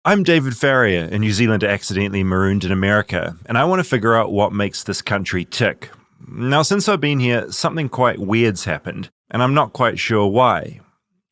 I'm David Farrier, a New Zealander accidentally marooned in America, and I want to figure out what makes this country tick. Now, since I've been here, something quite weird's happened, and I'm not quite sure why.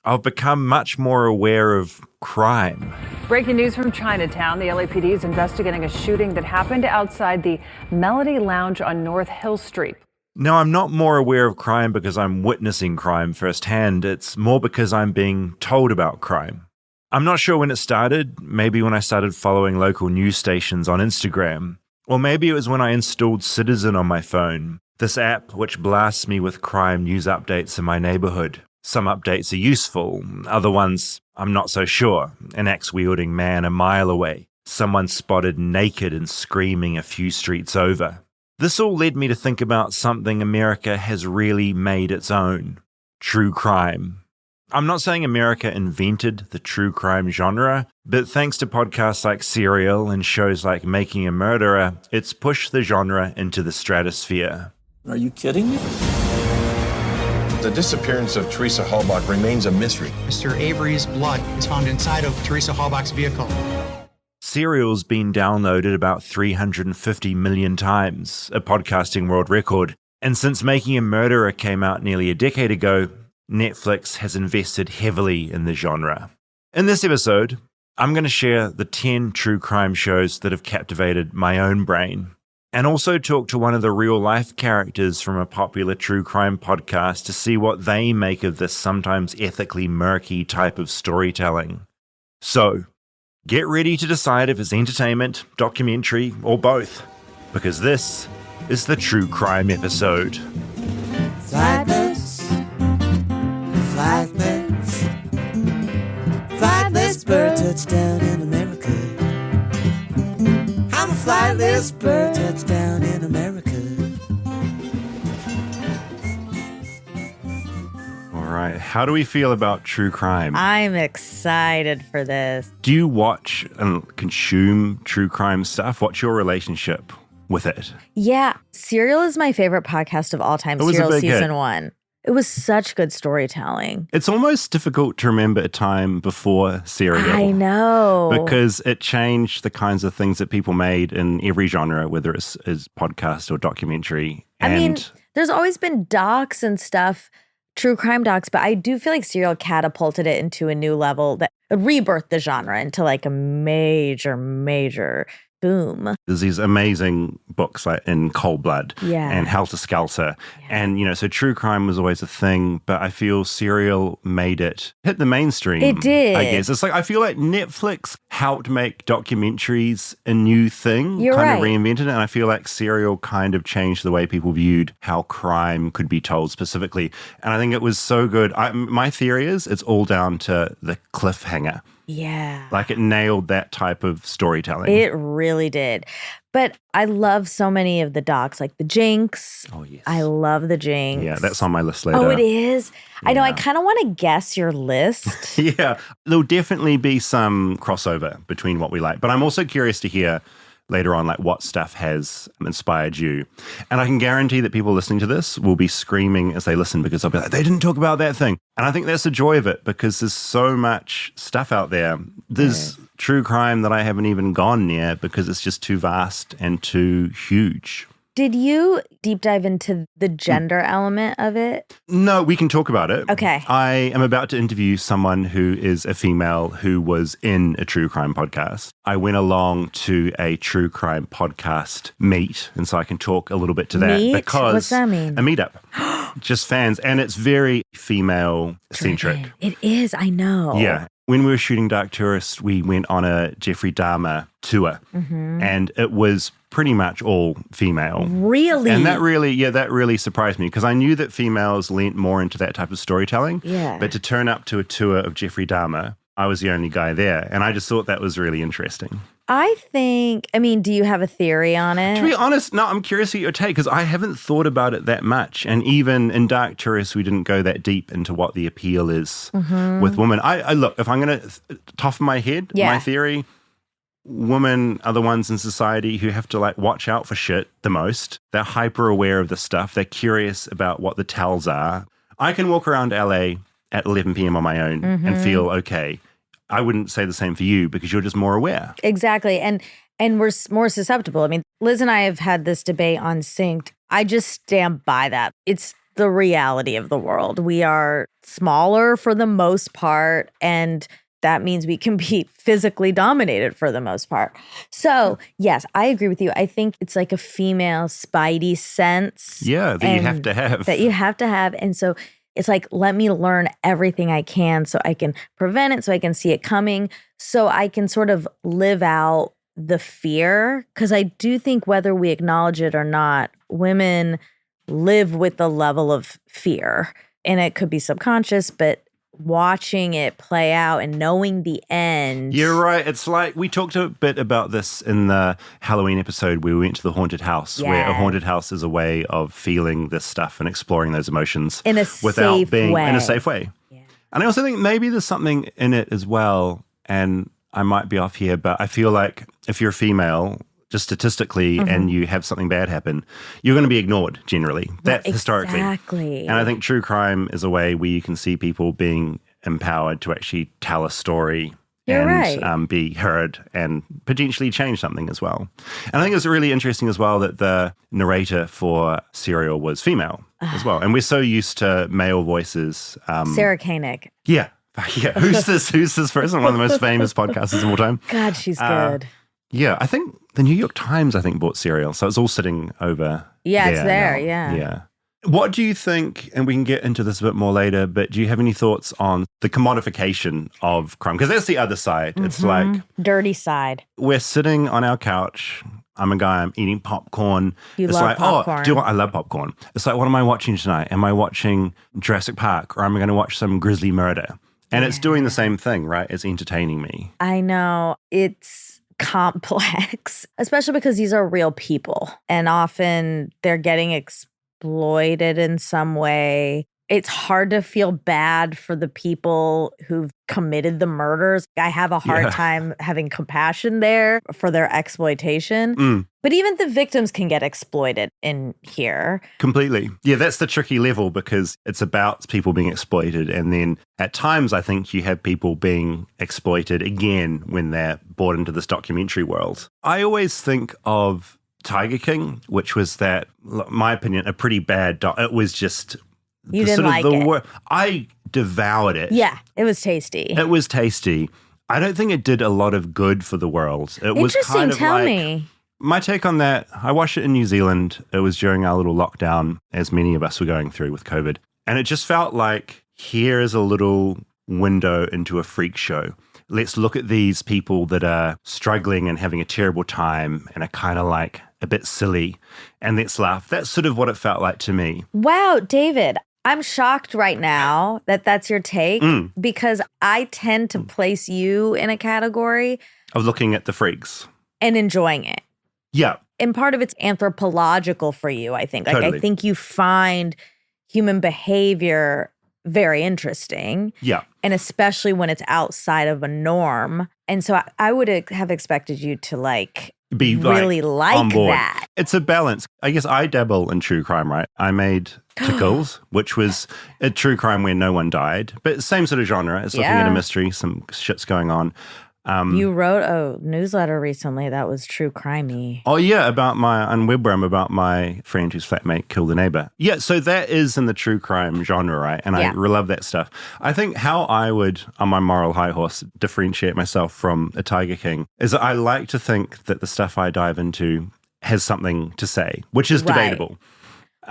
I've become much more aware of crime. Breaking news from Chinatown. The LAPD is investigating a shooting that happened outside the Melody Lounge on North Hill Street. Now, I'm not more aware of crime because I'm witnessing crime firsthand. It's more because I'm being told about crime. I'm not sure when it started, maybe when I started following local news stations on Instagram, or maybe it was when I installed Citizen on my phone, this app which blasts me with crime news updates in my neighborhood. Some updates are useful, other ones I'm not so sure. An axe-wielding man a mile away, someone spotted naked and screaming a few streets over. This all led me to think about something America has really made its own: true crime. I'm not saying America invented the true crime genre, but thanks to podcasts like Serial and shows like Making a Murderer, it's pushed the genre into the stratosphere. Are you kidding me? The disappearance of Teresa Halbach remains a mystery. Mr. Avery's blood is found inside of Teresa Halbach's vehicle. Serial's been downloaded about 350 million times, a podcasting world record. And since Making a Murderer came out nearly a decade ago, Netflix has invested heavily in the genre. In this episode, I'm going to share the 10 true crime shows that have captivated my own brain, and also talk to one of the real-life characters from a popular true crime podcast to see what they make of this sometimes ethically murky type of storytelling. So, get ready to decide if it's entertainment, documentary, or both, because this is the True Crime episode. Flightless bird, touchdown in America. I'm a flightless bird, touchdown in America. All right, how do we feel about true crime? I'm excited for this. Do you watch and consume true crime stuff? What's your relationship with it? Yeah, Serial is my favorite podcast of all time. It was Serial a big season hit. 1. It was such good storytelling. It's almost difficult to remember a time before Serial. I know. Because it changed the kinds of things that people made in every genre, whether it's podcast or documentary. I mean, there's always been docs and stuff, true crime docs, but I do feel like Serial catapulted it into a new level that rebirthed the genre into like a major boom. There's these amazing books like in Cold Blood and Helter Skelter. Yeah. And, so true crime was always a thing, but I feel Serial made it hit the mainstream. It did. I guess. It's like, I feel like Netflix helped make documentaries a new thing. You're kind right. of reinvented it. And I feel like Serial kind of changed the way people viewed how crime could be told specifically. And I think it was so good. My theory is it's all down to the cliffhanger. Yeah. Like it nailed that type of storytelling. It really did. But I love so many of the docs, like The Jinx. Oh, yes. I love The Jinx. Yeah, that's on my list later. Oh, it is? Yeah. I know. I kind of want to guess your list. Yeah, there'll definitely be some crossover between what we like. But I'm also curious to hear later on, like what stuff has inspired you. And I can guarantee that people listening to this will be screaming as they listen because they'll be like, they didn't talk about that thing. And I think that's the joy of it because there's so much stuff out there. There's true crime that I haven't even gone near because it's just too vast and too huge. Did you deep dive into the gender element of it? No, we can talk about it. Okay. I am about to interview someone who is a female who was in a true crime podcast. I went along to a true crime podcast meet, and so I can talk a little bit to that. Meet? Because What's that mean? A meetup. Just fans. And it's very female-centric. It is, I know. Yeah. When we were shooting Dark Tourist, we went on a Jeffrey Dahmer tour, and it was pretty much all female. Really? And that really surprised me because I knew that females leant more into that type of storytelling. Yeah. But to turn up to a tour of Jeffrey Dahmer, I was the only guy there. And I just thought that was really interesting. Do you have a theory on it? To be honest, no, I'm curious at your take because I haven't thought about it that much. And even in Dark Tourist, we didn't go that deep into what the appeal is with women. I look, if I'm going to top of my head, my theory, women are the ones in society who have to like watch out for shit the most. They're hyper aware of the stuff. They're curious about what the tells are. I can walk around LA at 11 p.m. on my own and feel okay. I wouldn't say the same for you because you're just more aware. Exactly. And we're more susceptible. I mean, Liz and I have had this debate on Synced. I just stand by that. It's the reality of the world. We are smaller for the most part, and that means we can be physically dominated for the most part. So, yes, I agree with you. I think it's like a female spidey sense. Yeah, that you have to have. That you have to have. And so it's like, let me learn everything I can so I can prevent it, so I can see it coming, so I can sort of live out the fear. Because I do think whether we acknowledge it or not, women live with the level of fear. And it could be subconscious, but watching it play out and knowing the end. You're right. It's like we talked a bit about this in the Halloween episode where we went to the haunted house, where a haunted house is a way of feeling this stuff and exploring those emotions in a without being way. In a safe way. Yeah. And I also think maybe there's something in it as well, and I might be off here, but I feel like if you're a female, just statistically, and you have something bad happen, you're going to be ignored generally. That's historically. Exactly. And I think true crime is a way where you can see people being empowered to actually tell a story be heard and potentially change something as well. And I think it's really interesting as well that the narrator for Serial was female as well. And we're so used to male voices. Sarah Koenig. Yeah. Yeah. Who's this person? One of the most famous podcasters of all time. God, she's good. Yeah, I think the New York Times, bought Serial. So it's all sitting over it's there, now. Yeah. What do you think, and we can get into this a bit more later, but do you have any thoughts on the commodification of crime? Because that's the other side. It's like... dirty side. We're sitting on our couch. I'm a guy, I'm eating popcorn. It's love popcorn. I love popcorn. It's like, what am I watching tonight? Am I watching Jurassic Park, or am I going to watch some grisly murder? And it's doing the same thing, right? It's entertaining me. I know. It's complex, especially because these are real people and often they're getting exploited in some way. It's hard to feel bad for the people who've committed the murders. I have a hard time having compassion there for their exploitation. But even the victims can get exploited in here. Completely. Yeah, that's the tricky level because it's about people being exploited. And then at times, I think you have people being exploited again when they're brought into this documentary world. I always think of Tiger King, which was that, my opinion, a pretty bad it was just... You didn't like it. I devoured it. Yeah, it was tasty. It was tasty. I don't think it did a lot of good for the world. It was kind of tell me. My take on that, I watched it in New Zealand. It was during our little lockdown, as many of us were going through with COVID. And it just felt like, here is a little window into a freak show. Let's look at these people that are struggling and having a terrible time and are kind of like a bit silly, and let's laugh. That's sort of what it felt like to me. Wow, David, I'm shocked right now that that's your take because I tend to place you in a category of looking at the freaks and enjoying it. Yeah. And part of it's anthropological for you, I think. Like, totally. I think you find human behavior very interesting. Yeah. And especially when it's outside of a norm. And so I would have expected you to be really like that. It's a balance. I guess I dabble in true crime, right? I made Tickles, which was a true crime where no one died, but same sort of genre. It's looking at a mystery, some shit's going on. You wrote a newsletter recently that was true crimey. Oh yeah, about on Webram about my friend whose flatmate killed a neighbor. Yeah, so that is in the true crime genre, right? And I love that stuff. I think how I would, on my moral high horse, differentiate myself from a Tiger King is that I like to think that the stuff I dive into has something to say, which is debatable.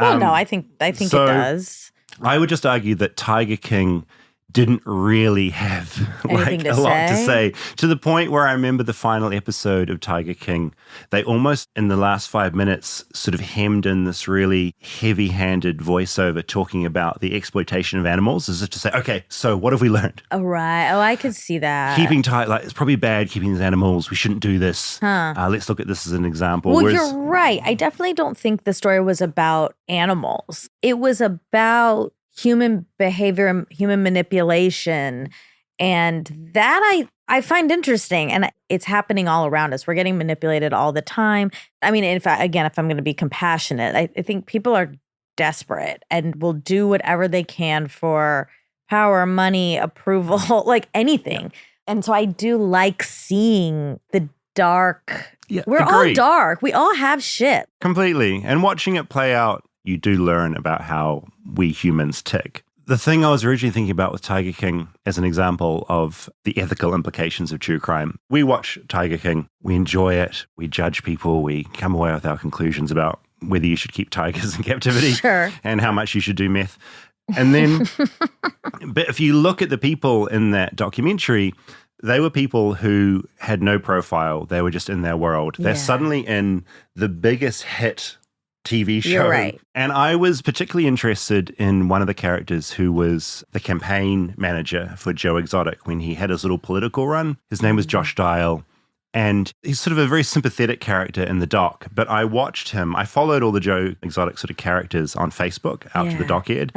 Well, no, I think it does. I would just argue that Tiger King didn't really have lot to say, to the point where I remember the final episode of Tiger King, they almost in the last 5 minutes sort of hemmed in this really heavy-handed voiceover talking about the exploitation of animals, as if to say, okay, so what have we learned? Oh, right. Oh, I could see that. Keeping it's probably bad keeping these animals. We shouldn't do this. Let's look at this as an example. Well, you're right. I definitely don't think the story was about animals. It was about human behavior and human manipulation. And that I find interesting. And it's happening all around us. We're getting manipulated all the time. I mean, in fact, again, if I'm going to be compassionate, I think people are desperate and will do whatever they can for power, money, approval, like anything. And so I do like seeing the dark. Yeah, We're agreed. all dark. We all have shit. Completely. And watching it play out, you do learn about how we humans tick. The thing I was originally thinking about with Tiger King as an example of the ethical implications of true crime. We watch Tiger King, we enjoy it, we judge people, we come away with our conclusions about whether you should keep tigers in captivity Sure. and how much you should do meth. And then, but if you look at the people in that documentary, they were people who had no profile. They were just in their world. They're suddenly in the biggest hit TV show. You're right. And I was particularly interested in one of the characters who was the campaign manager for Joe Exotic when he had his little political run. His name was Josh Dial. And he's sort of a very sympathetic character in the doc. But I watched him. I followed all the Joe Exotic sort of characters on Facebook after the doc aired.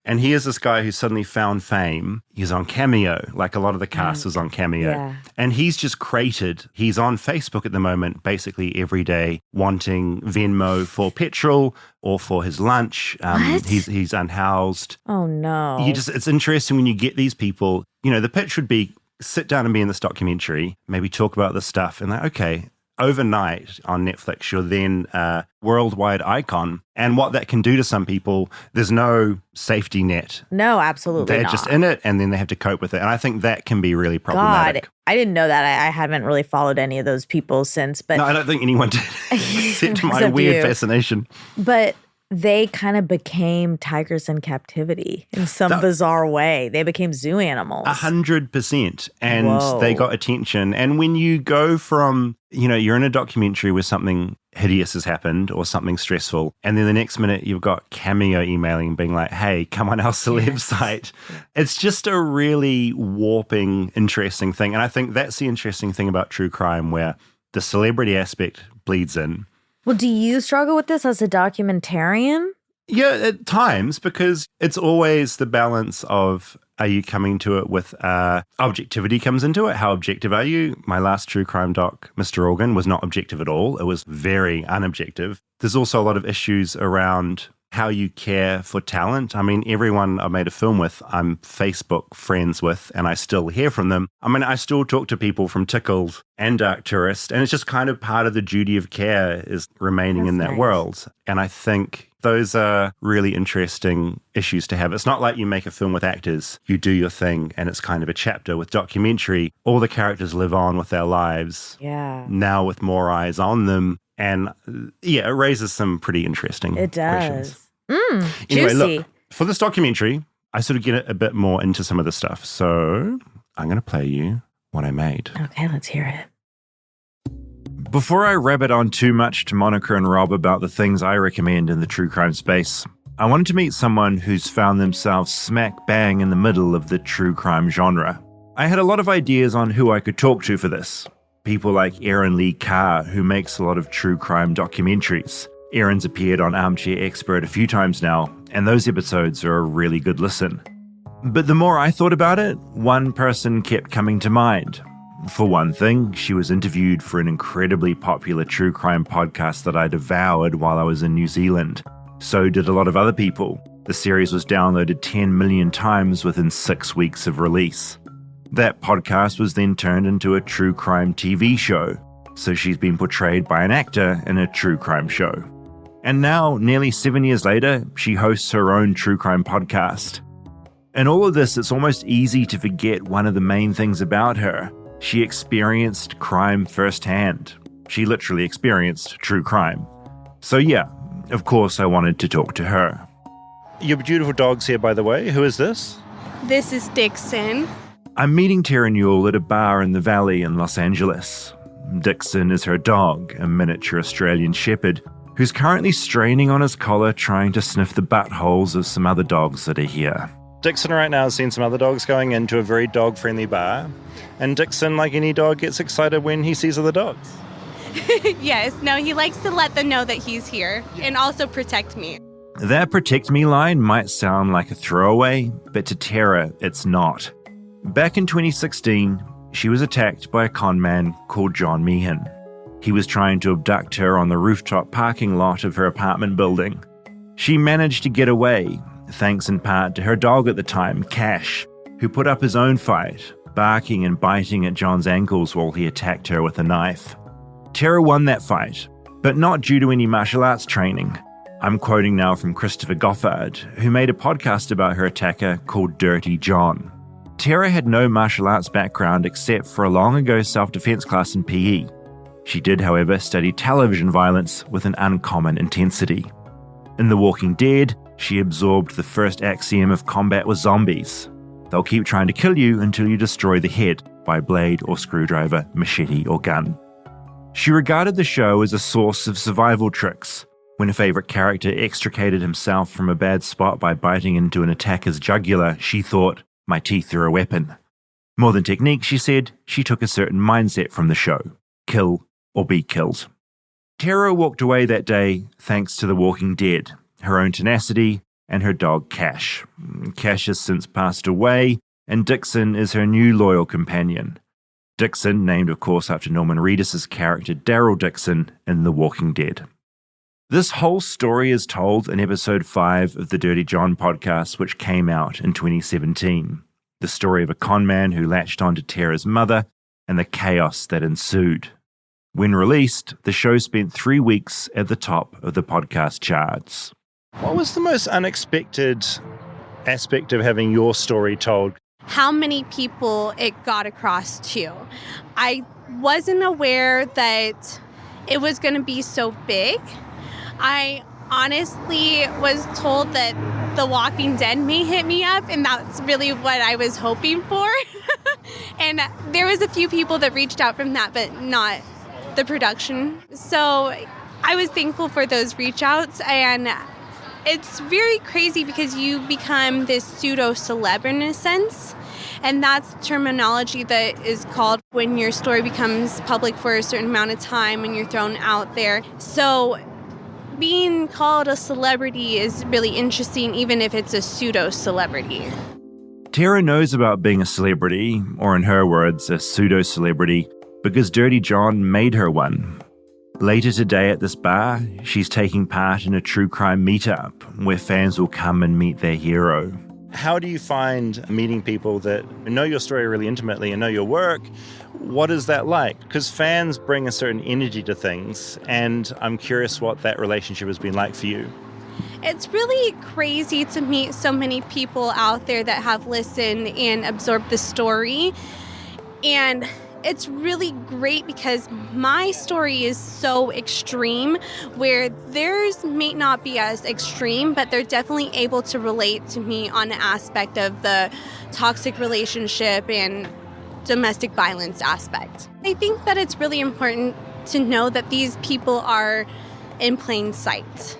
And he is this guy who suddenly found fame. He's on Cameo, like a lot of the cast was on Cameo. Yeah. And he's just created, he's on Facebook at the moment, basically every day, wanting Venmo for petrol or for his lunch. What? He's unhoused. Oh, no. It's interesting when you get these people, you know, the pitch would be, sit down and be in this documentary, maybe talk about this stuff, and like, okay, overnight on Netflix, you're then a worldwide icon. And what that can do to some people, there's no safety net. No, absolutely They're not. just in it, and then they have to cope with it. And I think that can be really problematic. God, I didn't know that. I haven't really followed any of those people since. But No, I don't think anyone did, except my Except weird you. fascination. But they kind of became tigers in captivity in some bizarre way. They became zoo animals. 100%. And Whoa. they got attention. And when you go from, you know, you're in a documentary where something hideous has happened or something stressful, and then the next minute you've got Cameo emailing being like, hey, come on our celeb site. It's just a really warping, interesting thing. And I think that's the interesting thing about true crime, where the celebrity aspect bleeds in. Well, do you struggle with this as a documentarian? Yeah, at times, because it's always the balance of, are you coming to it with objectivity comes into it? How objective are you? My last true crime doc, Mr. Organ, was not objective at all. It was very unobjective. There's also a lot of issues around how you care for talent. I mean, everyone I made a film with, I'm Facebook friends with, and I still hear from them. I mean, I still talk to people from Tickled and Dark Tourist, and it's just kind of part of the duty of care is remaining in that nice. world. And I think those are really interesting issues to have. It's not like you make a film with actors, you do your thing, and it's kind of a chapter. With documentary, all the characters live on with their lives, now with more eyes on them. And yeah, it raises some pretty interesting questions. Anyway, Juicy. look, for this documentary, I sort of get a bit more into some of the stuff. So I'm going to play you what I made. Okay, let's hear it. Before I rabbit on too much to Monica and Rob about the things I recommend in the true crime space, I wanted to meet someone who's found themselves smack bang in the middle of the true crime genre. I had a lot of ideas on who I could talk to for this. People like Erin Lee Carr, who makes a lot of true crime documentaries. Erin's appeared on Armchair Expert a few times now, and those episodes are a really good listen. But the more I thought about it, one person kept coming to mind. For one thing, she was interviewed for an incredibly popular true crime podcast that I devoured while I was in New Zealand. So did a lot of other people. The series was downloaded 10 million times within 6 weeks of release. That podcast was then turned into a true crime TV show, so she's been portrayed by an actor in a true crime show. And now, nearly 7 years later, she hosts her own true crime podcast. In all of this, it's almost easy to forget one of the main things about her. She experienced crime firsthand. She literally experienced true crime. So yeah, of course I wanted to talk to her. Your beautiful dog's here, by the way. Who is this? This is Dixon. I'm meeting Terra Newell at a bar in the Valley in Los Angeles. Dixon is her dog, a miniature Australian Shepherd, who's currently straining on his collar trying to sniff the buttholes of some other dogs that are here. Dixon right now has seen some other dogs going into a very dog-friendly bar. And Dixon, like any dog, gets excited when he sees other dogs. Yes, no, he likes to let them know that he's here and also protect me. That protect me line might sound like a throwaway, but to Terra, it's not. Back in 2016, she was attacked by a con man called John Meehan. He was trying to abduct her on the rooftop parking lot of her apartment building. She managed to get away, thanks in part to her dog at the time, Cash, who put up his own fight, barking and biting at John's ankles while he attacked her with a knife. Terra won that fight, but not due to any martial arts training. I'm quoting now from Christopher Goffard, who made a podcast about her attacker called Dirty John. Terra had no martial arts background except for a long-ago self-defense class in PE. She did, however, study television violence with an uncommon intensity. In The Walking Dead, she absorbed the first axiom of combat with zombies. They'll keep trying to kill you until you destroy the head by blade or screwdriver, machete or gun. She regarded the show as a source of survival tricks. When a favourite character extricated himself from a bad spot by biting into an attacker's jugular, she thought, "My teeth are a weapon." More than technique, she said, she took a certain mindset from the show. Kill or be killed. Terra walked away that day thanks to The Walking Dead, her own tenacity, and her dog Cash. Cash has since passed away, and Dixon is her new loyal companion. Dixon, named of course after Norman Reedus' character Daryl Dixon in The Walking Dead. This whole story is told in episode 5 of the Dirty John podcast, which came out in 2017. The story of a con man who latched onto Terra's mother and the chaos that ensued. When released, the show spent 3 weeks at the top of the podcast charts. What was the most unexpected aspect of having your story told? How many people it got across to. I wasn't aware that it was going to be so big. I honestly was told that The Walking Dead may hit me up, and that's really what I was hoping for. And there was a few people that reached out from that, but not the production. So I was thankful for those reach outs, and it's very crazy because you become this pseudo-celeb in a sense. And that's terminology that is called when your story becomes public for a certain amount of time and you're thrown out there. So being called a celebrity is really interesting, even if it's a pseudo-celebrity. Terra knows about being a celebrity, or in her words, a pseudo-celebrity, because Dirty John made her one. Later today at this bar, she's taking part in a true crime meetup where fans will come and meet their hero. How do you find meeting people that know your story really intimately and know your work? What is that like? Because fans bring a certain energy to things, and I'm curious what that relationship has been like for you. It's really crazy to meet so many people out there that have listened and absorbed the story. And it's really great because my story is so extreme, where theirs may not be as extreme, but they're definitely able to relate to me on an aspect of the toxic relationship and domestic violence aspect. I think that it's really important to know that these people are in plain sight,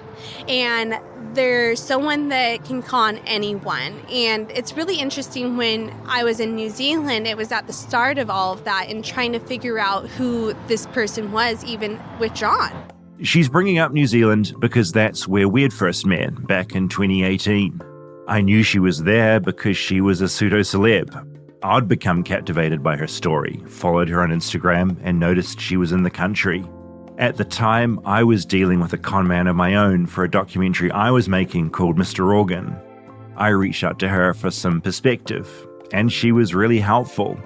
and they're someone that can con anyone. And it's really interesting, when I was in New Zealand, it was at the start of all of that and trying to figure out who this person was, even with John. She's bringing up New Zealand because that's where we'd first met back in 2018. I knew she was there because she was a pseudo-celeb. I'd become captivated by her story, followed her on Instagram, and noticed she was in the country. At the time, I was dealing with a con man of my own for a documentary I was making called Mr. Organ. I reached out to her for some perspective, and she was really helpful.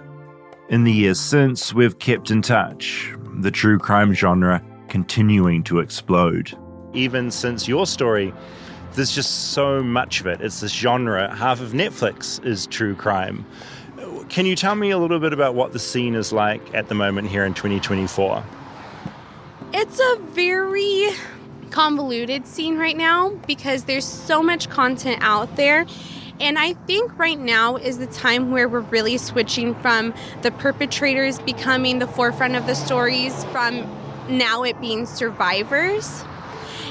In the years since, we've kept in touch, the true crime genre continuing to explode. Even since your story, there's just so much of it. It's this genre. Half of Netflix is true crime. Can you tell me a little bit about what the scene is like at the moment here in 2024? It's a very convoluted scene right now because there's so much content out there. And I think right now is the time where we're really switching from the perpetrators becoming the forefront of the stories, from now it being survivors.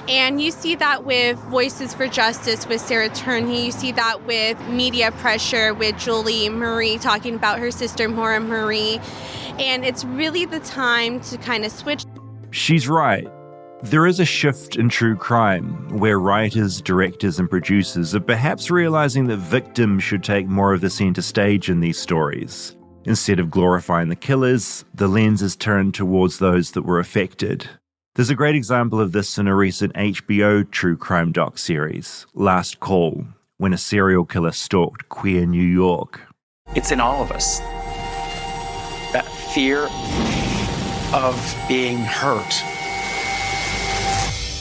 And you see that with Voices for Justice with Sarah Turney. You see that with media pressure with Julie Marie talking about her sister Maura Marie. And it's really the time to kind of switch. She's right. There is a shift in true crime where writers, directors, and producers are perhaps realizing that victims should take more of the center stage in these stories. Instead of glorifying the killers, the lens is turned towards those that were affected. There's a great example of this in a recent HBO true crime doc series, Last Call, when a serial killer stalked queer New York. It's in all of us. fear of being hurt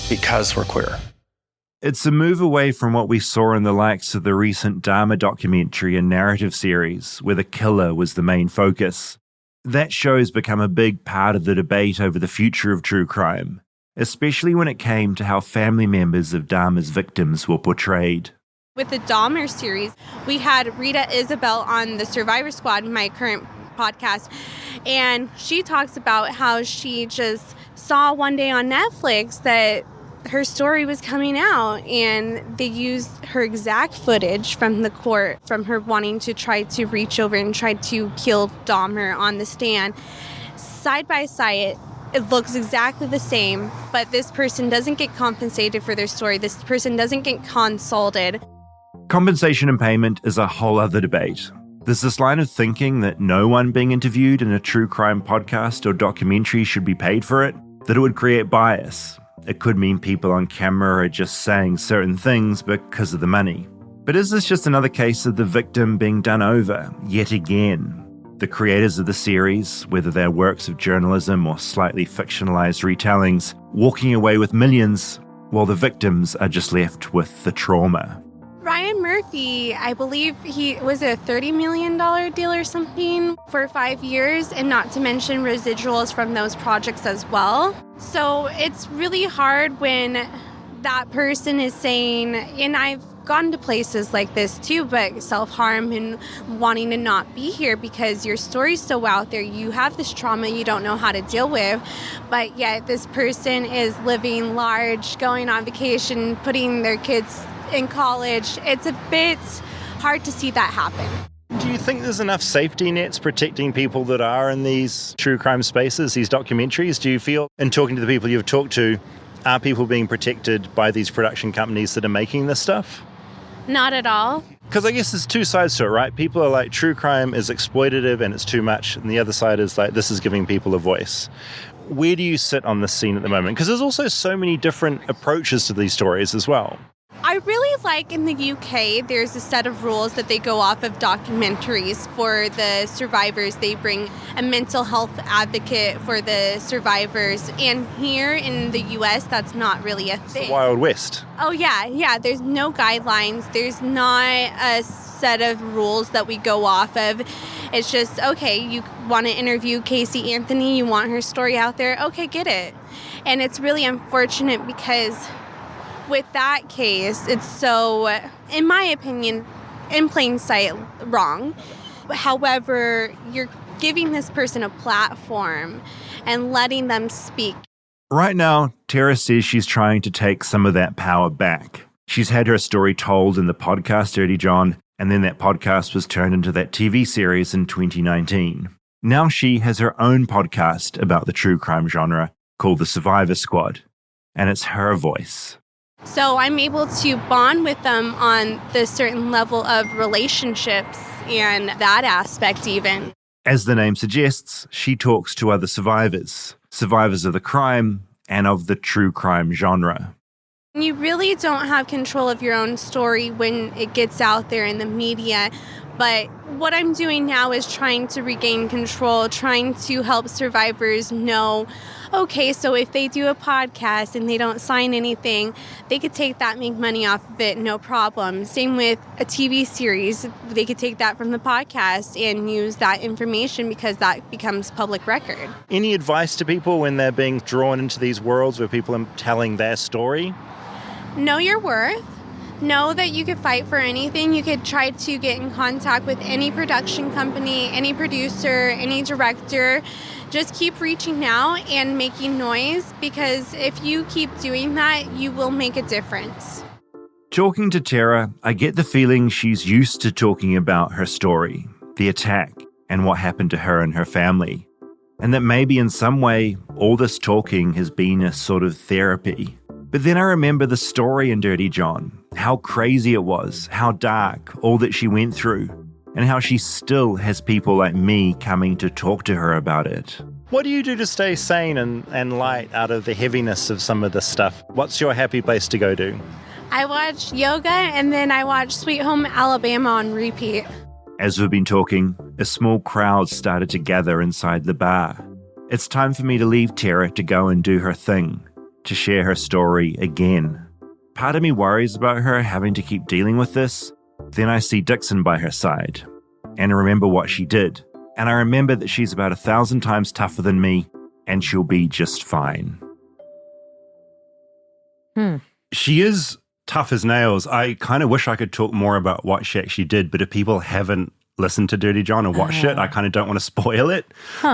because we're queer. It's a move away from what we saw in the likes of the recent Dharma documentary and narrative series, where the killer was the main focus. That show's become a big part of the debate over the future of true crime, especially when it came to how family members of Dahmer's victims were portrayed. With the Dahmer series, we had Rita Isabel on the Survivor Squad, my current podcast, and she talks about how she just saw one day on Netflix that her story was coming out, and they used her exact footage from the court, from her wanting to try to reach over and try to kill Dahmer on the stand. Side by side, it looks exactly the same, but this person doesn't get compensated for their story. This person doesn't get consulted. Compensation and payment is a whole other debate. There's this line of thinking that no one being interviewed in a true crime podcast or documentary should be paid for it, that it would create bias. It could mean people on camera are just saying certain things because of the money. But is this just another case of the victim being done over, yet again? The creators of the series, whether they're works of journalism or slightly fictionalized retellings, walking away with millions, while the victims are just left with the trauma. Ryan Murphy, I believe he was a $30 million deal or something for 5 years, and not to mention residuals from those projects as well. So it's really hard when that person is saying, and I've gone to places like this too, but self-harm and wanting to not be here because your story's so out there, you have this trauma you don't know how to deal with, but yet this person is living large, going on vacation, putting their kids in college. It's a bit hard to see that happen. Do you think there's enough safety nets protecting people that are in these true crime spaces, these documentaries? Do you feel, in talking to the people you've talked to, are people being protected by these production companies that are making this stuff? Not at all. Because I guess there's two sides to it, right? People are like, true crime is exploitative and it's too much. And the other side is like, this is giving people a voice. Where do you sit on this scene at the moment? Because there's also so many different approaches to these stories as well. I really like in the UK, there's a set of rules that they go off of documentaries for the survivors. They bring a mental health advocate for the survivors. And here in the US, that's not really a thing. It's the Wild West. Oh, yeah. There's no guidelines. There's not a set of rules that we go off of. It's just, okay, you want to interview Casey Anthony, you want her story out there, okay, get it. And it's really unfortunate because with that case, it's so, in my opinion, in plain sight, wrong. However, you're giving this person a platform and letting them speak. Right now, Terra says she's trying to take some of that power back. She's had her story told in the podcast Dirty John, and then that podcast was turned into that TV series in 2019. Now she has her own podcast about the true crime genre called The Survivor Squad, and it's her voice. So I'm able to bond with them on the certain level of relationships and that aspect even. As the name suggests, she talks to other survivors of the crime and of the true crime genre. You really don't have control of your own story when it gets out there in the media. But what I'm doing now is trying to regain control, trying to help survivors know, okay, so if they do a podcast and they don't sign anything, they could take that, make money off of it, no problem. Same with a TV series. They could take that from the podcast and use that information because that becomes public record. Any advice to people when they're being drawn into these worlds where people are telling their story? Know your worth. Know that you could fight for anything. You could try to get in contact with any production company, any producer, any director. Just keep reaching out and making noise, because if you keep doing that, you will make a difference. Talking to Terra, I get the feeling she's used to talking about her story, the attack, and what happened to her and her family. And that maybe in some way, all this talking has been a sort of therapy. But then I remember the story in Dirty John, how crazy it was, how dark, all that she went through, and how she still has people like me coming to talk to her about it. What do you do to stay sane and light out of the heaviness of some of this stuff? What's your happy place to go to? I watch yoga, and then I watch Sweet Home Alabama on repeat. As we've been talking, a small crowd started to gather inside the bar. It's time for me to leave Terra to go and do her thing, to share her story again. Part of me worries about her having to keep dealing with this. Then I see Dixon by her side, and I remember what she did. And I remember that she's about 1,000 times tougher than me, and she'll be just fine. She is tough as nails. I kind of wish I could talk more about what she actually did, but if people haven't listened to Dirty John or watched it, I kind of don't want to spoil it,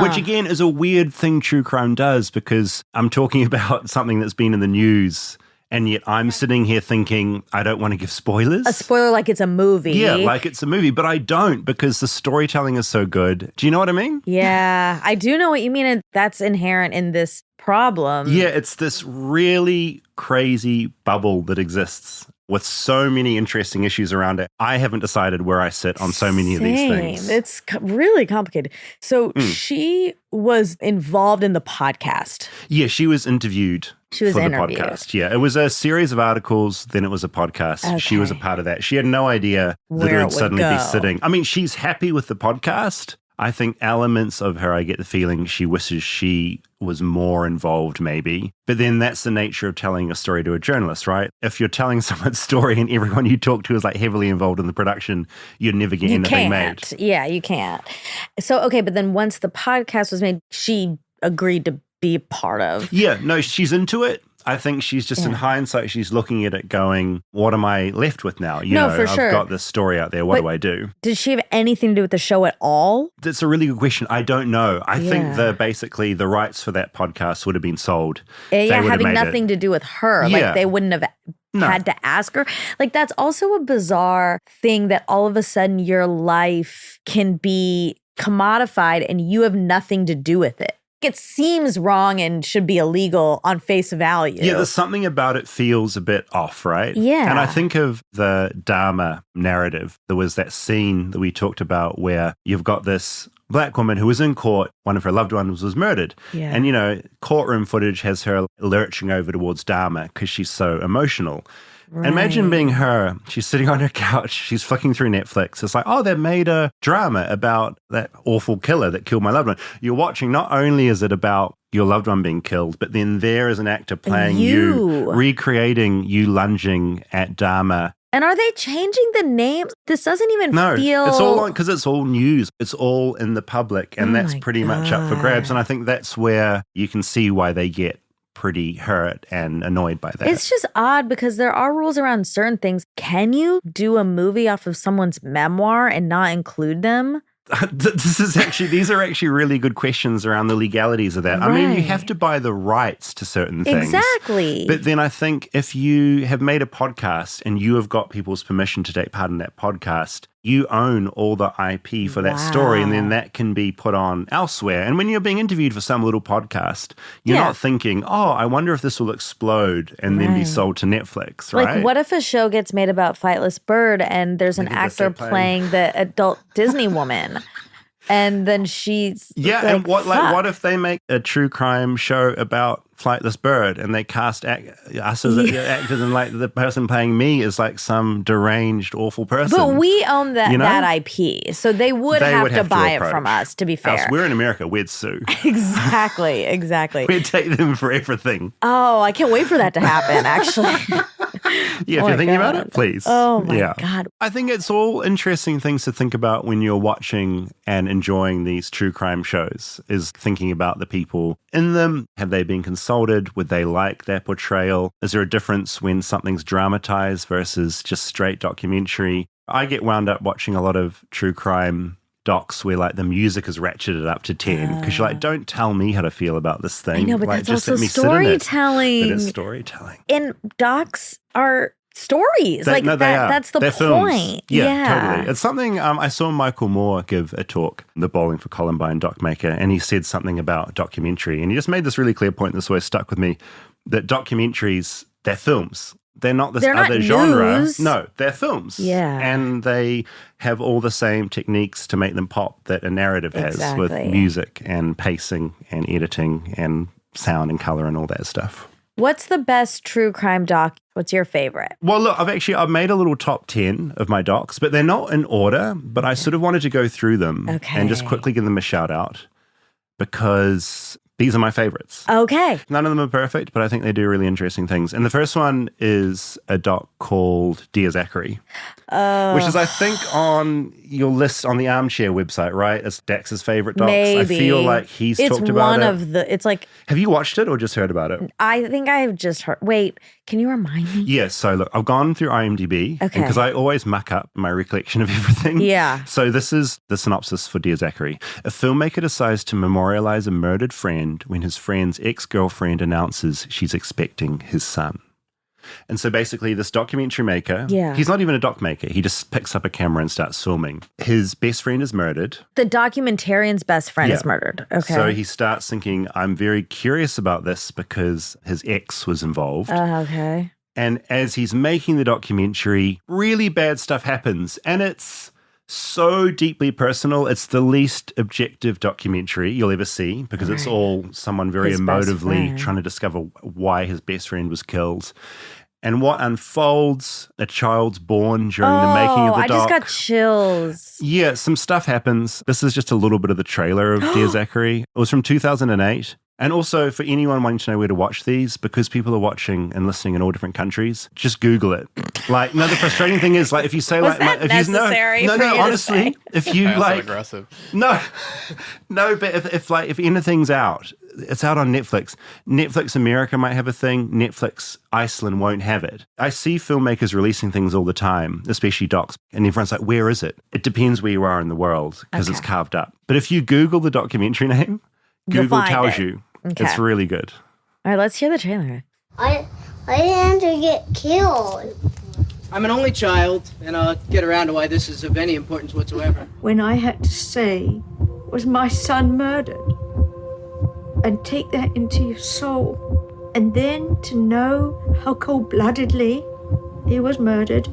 which again is a weird thing true crime does, because I'm talking about something that's been in the news, and yet I'm sitting here thinking I don't want to give spoilers. A spoiler like it's a movie. Yeah, like it's a movie, but I don't, because the storytelling is so good. Do you know what I mean? Yeah, I do know what you mean, and that's inherent in this problem. Yeah, it's this really crazy bubble that exists with so many interesting issues around it. I haven't decided where I sit on so many of these things. It's really complicated. So she was involved in the podcast. Yeah, she was interviewed. She was for interviewed. The podcast. Yeah, it was a series of articles, then it was a podcast. Okay. She was a part of that. She had no idea that Where it it would would suddenly go. be sitting. I mean, she's happy with the podcast. I think elements of her, I get the feeling she wishes she was more involved maybe. But then that's the nature of telling a story to a journalist, right? If you're telling someone's story and everyone you talk to is like heavily involved in the production, you'd never get anything made. Yeah, you can't. So, okay, but then once the podcast was made, she agreed to be a part of. Yeah, no, she's into it. I think she's just in hindsight, she's looking at it going, what am I left with now? You know, for sure. I've got this story out there. What do I do? Did she have anything to do with the show at all? That's a really good question. I don't know. I think basically the rights for that podcast would have been sold. Yeah, having nothing to do with her. Yeah. Like they wouldn't have had to ask her. Like that's also a bizarre thing that all of a sudden your life can be commodified and you have nothing to do with it. It seems wrong and should be illegal on face value. Yeah, there's something about it feels a bit off, right? Yeah. And I think of the Dharma narrative. There was that scene that we talked about where you've got this black woman who was in court, one of her loved ones was murdered. Yeah. And, you know, courtroom footage has her lurching over towards Dharma because she's so emotional. Right. Imagine being her. She's sitting on her couch. She's flicking through Netflix. It's like, oh, they made a drama about that awful killer that killed my loved one. You're watching, not only is it about your loved one being killed, but then there is an actor playing you recreating you lunging at Dharma. And are they changing the names? This doesn't even feel... it's all on, because it's all news. It's all in the public, and that's pretty much up for grabs. And I think that's where you can see why they get pretty hurt and annoyed by that. It's just odd because there are rules around certain things. Can you do a movie off of someone's memoir and not include them? These are actually really good questions around the legalities of that. Right. I mean, you have to buy the rights to certain things. Exactly. But then I think if you have made a podcast and you have got people's permission to take part in that podcast, you own all the IP for that story, and then that can be put on elsewhere. And when you're being interviewed for some little podcast, you're not thinking, oh, I wonder if this will explode and then be sold to Netflix, right? Like, what if a show gets made about Flightless Bird and there's an actor playing the adult Disney woman? And then she's and what if they make a true crime show about Flightless Bird and they cast us as actors, and like the person playing me is like some deranged, awful person? But we own that IP, so they would have to buy it from us, to be fair. We're in America, we'd sue. Exactly. We'd take them for everything. Oh, I can't wait for that to happen, actually. If you're thinking about it, please. Oh my God. I think it's all interesting things to think about when you're watching and enjoying these true crime shows, is thinking about the people in them. Have they been consulted? Would they like their portrayal? Is there a difference when something's dramatized versus just straight documentary? I get wound up watching a lot of true crime docs where like the music is ratcheted up to 10 because you're like, don't tell me how to feel about this thing. I know, but like, that's just also let me sit in it. storytelling. But it's storytelling. And docs are stories. They are. That's the They're point. Films. Yeah, totally. It's something I saw Michael Moore give a talk, the Bowling for Columbine doc maker, and he said something about documentary. And he just made this really clear point, this always stuck with me, that documentaries, they're films. They're not this other genre. News. No, they're films. Yeah. And they have all the same techniques to make them pop that a narrative has with music and pacing and editing and sound and color and all that stuff. What's the best true crime doc? What's your favorite? Well, look, I've made a little top 10 of my docs, but they're not in order, but I sort of wanted to go through them and just quickly give them a shout out because these are my favorites. Okay. None of them are perfect, but I think they do really interesting things. And the first one is a doc called Dear Zachary, which is, I think, on your list on the Armchair website, right? It's Dax's favorite docs. Maybe. I feel like he's talked about it. It's like... Have you watched it or just heard about it? I think I've just heard... Wait, can you remind me? Yes. So look, I've gone through IMDb because I always muck up my recollection of everything. Yeah. So this is the synopsis for Dear Zachary. A filmmaker decides to memorialize a murdered friend when his friend's ex-girlfriend announces she's expecting his son. And so basically this documentary maker, he's not even a doc maker. He just picks up a camera and starts filming. His best friend is murdered. The documentarian's best friend is murdered. Okay. So he starts thinking, I'm very curious about this because his ex was involved. Okay. And as he's making the documentary, really bad stuff happens. And it's so deeply personal. It's the least objective documentary you'll ever see because it's all someone very emotively trying to discover why his best friend was killed. And what unfolds, a child's born during the making of the doc. I just got chills. Yeah, some stuff happens. This is just a little bit of the trailer of Dear Zachary. It was from 2008. And also, for anyone wanting to know where to watch these, because people are watching and listening in all different countries, just Google it. Like, no, the frustrating thing is, like, if you say, Was like, that necessary for you to honestly, say? if you like, aggressive. no, but if anything's out, it's out on Netflix. Netflix America might have a thing. Netflix Iceland won't have it. I see filmmakers releasing things all the time, especially docs, and everyone's like, where is it? It depends where you are in the world because it's carved up. But if you Google the documentary name, Google tells you. Okay. It's really good. All right, let's hear the trailer. I didn't to get killed. I'm an only child, and I'll get around to why this is of any importance whatsoever. When I had to say, was my son murdered? And take that into your soul. And then to know how cold-bloodedly he was murdered.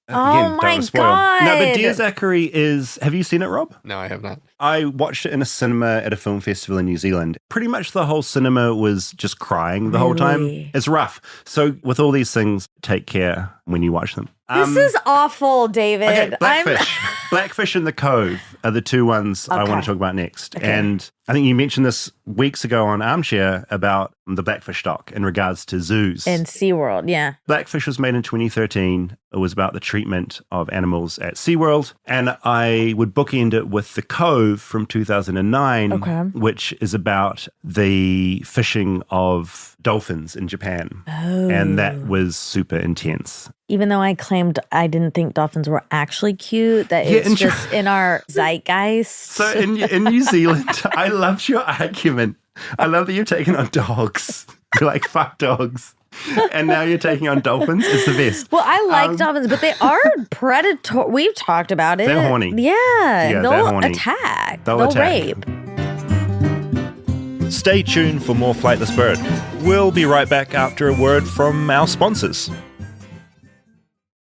Oh my God. No, but Dear Zachary is... Have you seen it, Rob? No, I have not. I watched it in a cinema at a film festival in New Zealand. Pretty much the whole cinema was just crying the whole time. It's rough. So with all these things, take care when you watch them. This is awful, David. Okay, Blackfish. Blackfish and The Cove are the two ones I want to talk about next. Okay. And I think you mentioned this weeks ago on Armchair about the Blackfish doc in regards to zoos. In SeaWorld, yeah. Blackfish was made in 2013. It was about the treatment of animals at SeaWorld. And I would bookend it with The Cove from 2009, which is about the fishing of dolphins in Japan. And that was super intense. Even though I claimed I didn't think dolphins were actually cute, that it's just in our zeitgeist. So in New Zealand, I loved your argument. I love that you're taking on dogs. You're like, fuck dogs. And now you're taking on dolphins. It's the best. Well, I like dolphins, but they are predatory. We've talked about it. They're horny. Yeah, they'll they're horny. attack. They'll rape. Stay tuned for more Flightless Bird. We'll be right back after a word from our sponsors.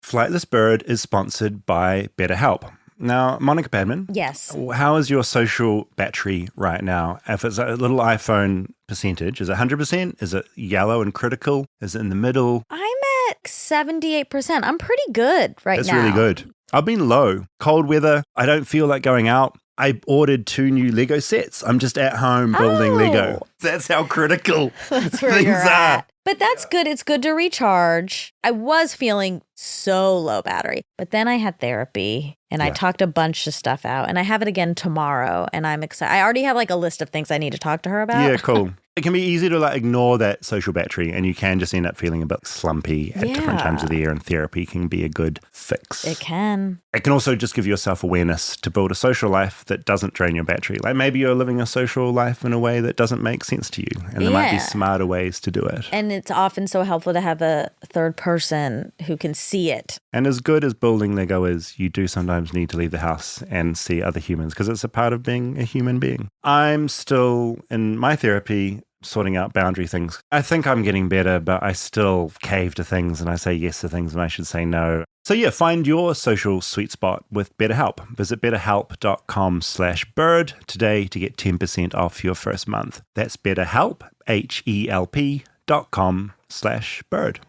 Flightless Bird is sponsored by BetterHelp. Now, Monica Padman. Yes. How is your social battery right now? If it's a little iPhone percentage, is it 100%? Is it yellow and critical? Is it in the middle? I'm at 78%. I'm pretty good right now. It's really good. I've been low. Cold weather. I don't feel like going out. I ordered 2 new Lego sets. I'm just at home building Lego. That's how critical That's where things you're are. at. But that's good. It's good to recharge. I was feeling so low battery, but then I had therapy and I talked a bunch of stuff out and I have it again tomorrow and I'm excited. I already have like a list of things I need to talk to her about. Yeah, cool. It can be easy to like ignore that social battery and you can just end up feeling a bit slumpy at different times of the year, and therapy can be a good fix. It can. It can also just give you self-awareness to build a social life that doesn't drain your battery. Like maybe you're living a social life in a way that doesn't make sense to you and there might be smarter ways to do it. And it's often so helpful to have a third person who can see it. And as good as building Lego is, you do sometimes need to leave the house and see other humans because it's a part of being a human being. I'm still in my therapy sorting out boundary things. I think I'm getting better, but I still cave to things and I say yes to things when I should say no. So yeah, find your social sweet spot with BetterHelp. Visit betterhelp.com/bird today to get 10% off your first month. That's BetterHelp, HELP.com/bird.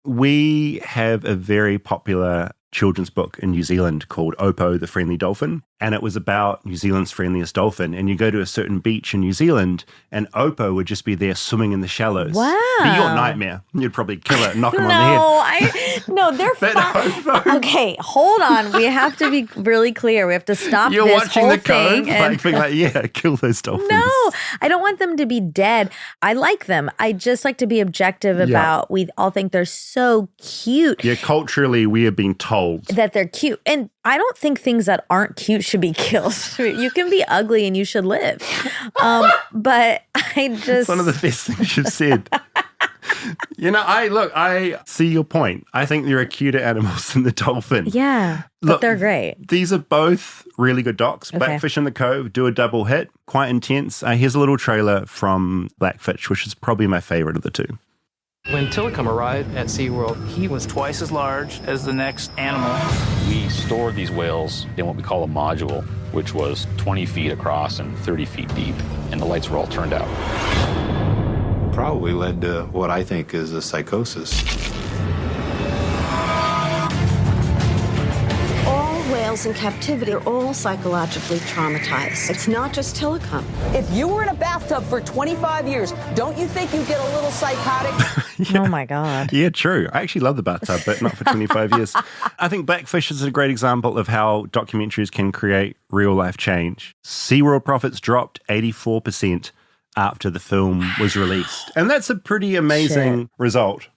We have a very popular children's book in New Zealand called Opo, the Friendly Dolphin. And it was about New Zealand's friendliest dolphin. And you go to a certain beach in New Zealand and Opo would just be there swimming in the shallows. Wow. Be your nightmare. You'd probably kill it and knock him on the head. No, they're fine. Okay, hold on. We have to be really clear. We have to stop You're this watching whole the cove, thing. And being like, yeah, kill those dolphins. no, I don't want them to be dead. I like them. I just like to be objective about, we all think they're so cute. Yeah, culturally, we are being told that they're cute. And I don't think things that aren't cute should be killed. You can be ugly and you should live. But I just... It's one of the best things you've said. I see your point. I think there are cuter animals than the dolphin. Yeah, but they're great. These are both really good docs. Okay. Blackfish in the Cove do a double hit, quite intense. Here's a little trailer from Blackfish, which is probably my favorite of the two. When Tillicum arrived at SeaWorld, he was twice as large as the next animal. We stored these whales in what we call a module, which was 20 feet across and 30 feet deep, and the lights were all turned out. Probably led to what I think is a psychosis. All whales in captivity are all psychologically traumatized. It's not just Tillicum. If you were in a bathtub for 25 years, don't you think you'd get a little psychotic? Yeah. Oh, my God. Yeah, true. I actually love the bathtub, but not for 25 years. I think Blackfish is a great example of how documentaries can create real-life change. SeaWorld profits dropped 84% after the film was released. And that's a pretty amazing result.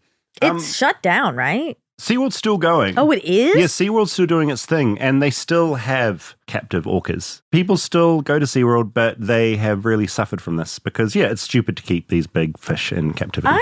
It's shut down, right? SeaWorld's still going. Oh, it is? Yeah, SeaWorld's still doing its thing, and they still have captive orcas. People still go to SeaWorld, but they have really suffered from this because, yeah, it's stupid to keep these big fish in captivity.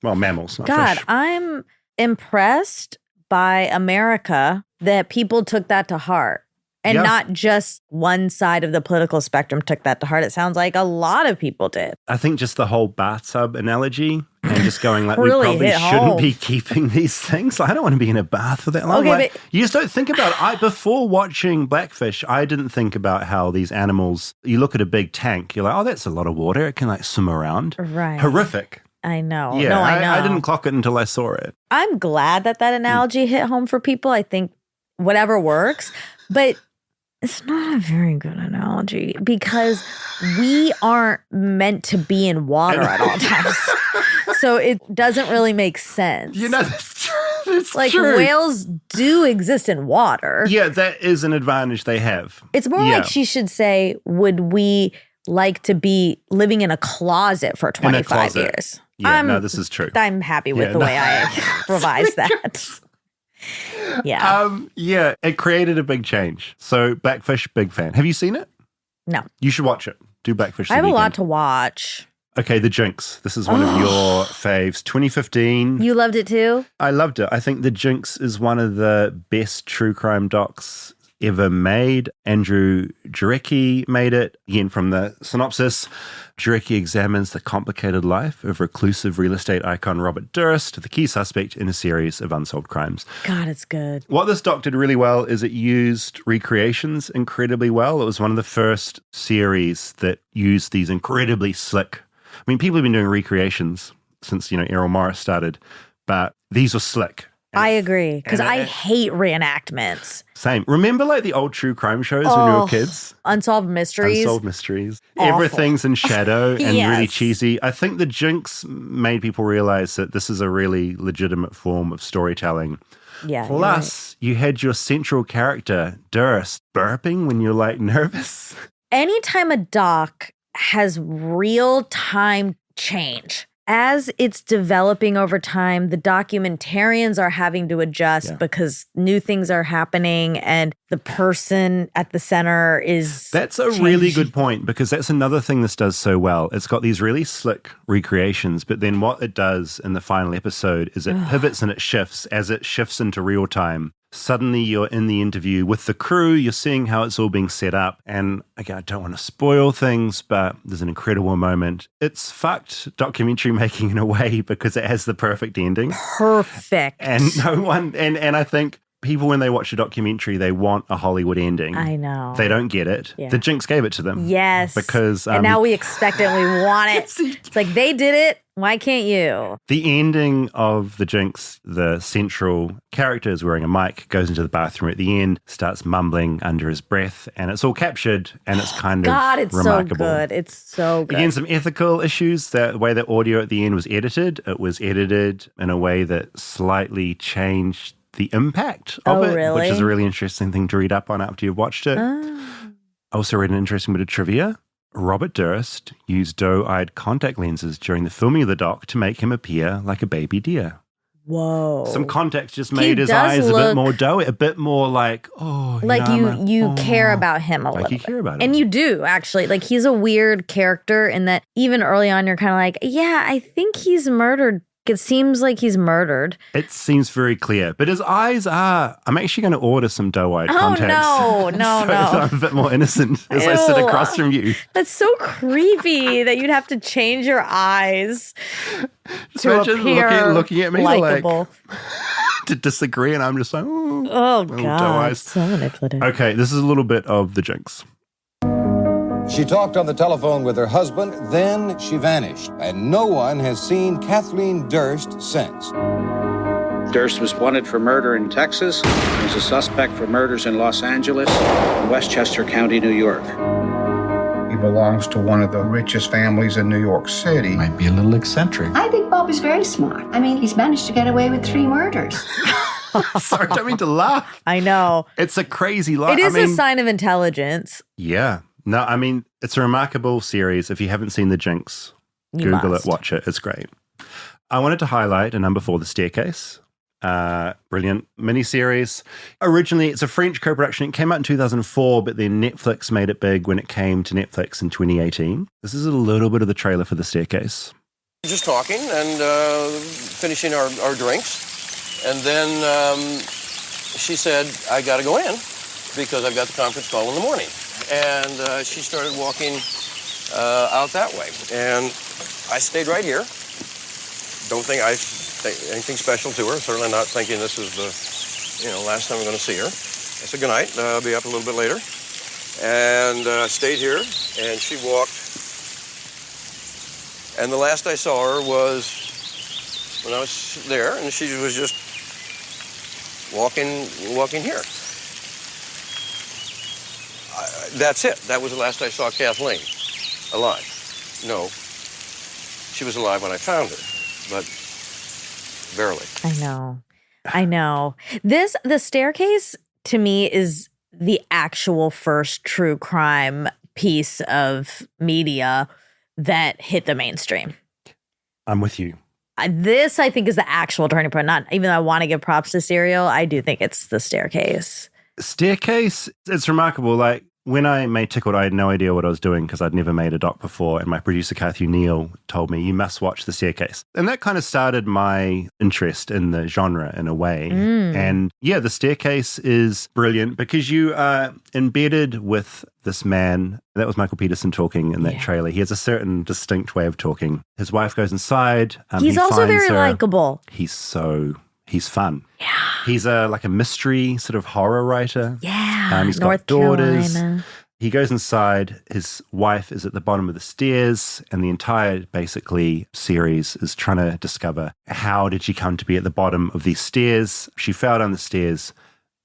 Well, mammals, not fish. I'm impressed by America that people took that to heart. And not just one side of the political spectrum took that to heart. It sounds like a lot of people did. I think just the whole bathtub analogy and just going like, really we probably shouldn't be keeping these things. I don't want to be in a bath for that long. Okay, like, but you just don't think about it. Before watching Blackfish, I didn't think about how these animals, you look at a big tank, you're like, oh, that's a lot of water. It can like swim around. Right. Horrific. I know. Yeah, no, I know. I didn't clock it until I saw it. I'm glad that analogy hit home for people. I think whatever works. But it's not a very good analogy because we aren't meant to be in water at all times. So it doesn't really make sense. That's true. It's like true. Whales do exist in water. Yeah, that is an advantage they have. It's more like she should say, would we like to be living in a closet for 25 years? Yeah, no, this is true. I'm happy with the way I revised that. Yeah. It created a big change. So Blackfish, big fan. Have you seen it? No. You should watch it. Do Blackfish. I have a lot to watch. Okay, The Jinx. This is one of your faves. 2015. You loved it too? I loved it. I think The Jinx is one of the best true crime docs ever made. Andrew Jarecki made it. Again, from the synopsis, Jarecki examines the complicated life of reclusive real estate icon Robert Durst, the key suspect in a series of unsolved crimes. God, it's good. What this doc did really well is it used recreations incredibly well. It was one of the first series that used these incredibly slick. I mean, people have been doing recreations since, Errol Morris started, but these were slick. I agree, because I hate reenactments. Same. Remember like the old true crime shows when we were kids? Unsolved Mysteries. Unsolved Mysteries. Awful. Everything's in shadow and really cheesy. I think The Jinx made people realize that this is a really legitimate form of storytelling. Yeah. Plus, you had your central character, Durst, burping when you're like nervous. Anytime a doc has real-time change, as it's developing over time, the documentarians are having to adjust because new things are happening and the person at the center is That's a really good point because that's another thing this does so well. It's got these really slick recreations, but then what it does in the final episode is it pivots and it shifts as it shifts into real time. Suddenly you're in the interview with the crew, you're seeing how it's all being set up. And again, I don't want to spoil things, but there's an incredible moment. It's fucked documentary making in a way because it has the perfect ending. Perfect. And no one, and I think people, when they watch a documentary, they want a Hollywood ending. I know. They don't get it. Yeah. The Jinx gave it to them. Yes. Because and now we expect it and we want it. It's like, they did it. Why can't you? The ending of the Jinx, the central character is wearing a mic, goes into the bathroom at the end, starts mumbling under his breath, and it's all captured, and it's kind God, of it's remarkable. so good. It's so good. Again, some ethical issues. The way the audio at the end was edited, it was edited in a way that slightly changed the impact of it, really? which is a really interesting thing to read up on after you've watched it. I also read an interesting bit of trivia. Robert Durst used doe-eyed contact lenses during the filming of the doc to make him appear like a baby deer. Whoa. Some context just made his eyes a bit more doughy, a bit more like, you care about him a little like you bit. care about him. And you do, actually. Like, he's a weird character in that even early on, you're kind of like, yeah, I think he's murdered. It seems like he's murdered. It seems very clear. But his eyes are... I'm actually going to order some doe-eyed contacts. Oh, no, no. So I'm a bit more innocent as I sit across from you. That's so creepy that you'd have to change your eyes to appear looking at me likable. To disagree, and I'm just like, oh doe God, eyes. so manipulative. Okay, this is a little bit of the Jinx. She talked on the telephone with her husband, then she vanished, and no one has seen Kathleen Durst since. Durst was wanted for murder in Texas. He's a suspect for murders in Los Angeles and Westchester County, New York. He belongs to one of the richest families in New York City. Might be a little eccentric. I think Bob is very smart. I mean, he's managed to get away with 3 murders. Sorry, I don't mean to laugh. I know. It's a crazy life. It is a sign of intelligence. Yeah. No, I mean, it's a remarkable series. If you haven't seen The Jinx, Google it, watch it. It's great. I wanted to highlight a number 4, The Staircase. Brilliant miniseries. Originally, it's a French co-production. It came out in 2004, but then Netflix made it big when it came to Netflix in 2018. This is a little bit of the trailer for The Staircase. Just talking and finishing our drinks. And then she said, I got to go in because I've got the conference call in the morning. And she started walking out that way. And I stayed right here. Don't think I think anything special to her. Certainly not thinking this is the last time I'm going to see her. I said goodnight. I'll be up a little bit later. And stayed here. And she walked. And the last I saw her was when I was there. And she was just walking here. That's it. That was the last I saw Kathleen alive. No, she was alive when I found her, but barely. I know. The Staircase, to me, is the actual first true crime piece of media that hit the mainstream. I'm with you. This, I think, is the actual turning point. Not even though I want to give props to Serial, I do think it's The Staircase. Staircase, it's remarkable. Like, when I made Tickled, I had no idea what I was doing because I'd never made a doc before. And my producer, Terra Newell, told me, you must watch The Staircase. And that kind of started my interest in the genre in a way. And yeah, The Staircase is brilliant because you are embedded with this man. That was Michael Peterson talking in that trailer. He has a certain distinct way of talking. His wife goes inside. He's also very likable. He's fun. Yeah. He's like a mystery sort of horror writer. Yeah. He's North got daughters. Carolina. He goes inside. His wife is at the bottom of the stairs, and the entire basically series is trying to discover how did she come to be at the bottom of these stairs. She fell down the stairs.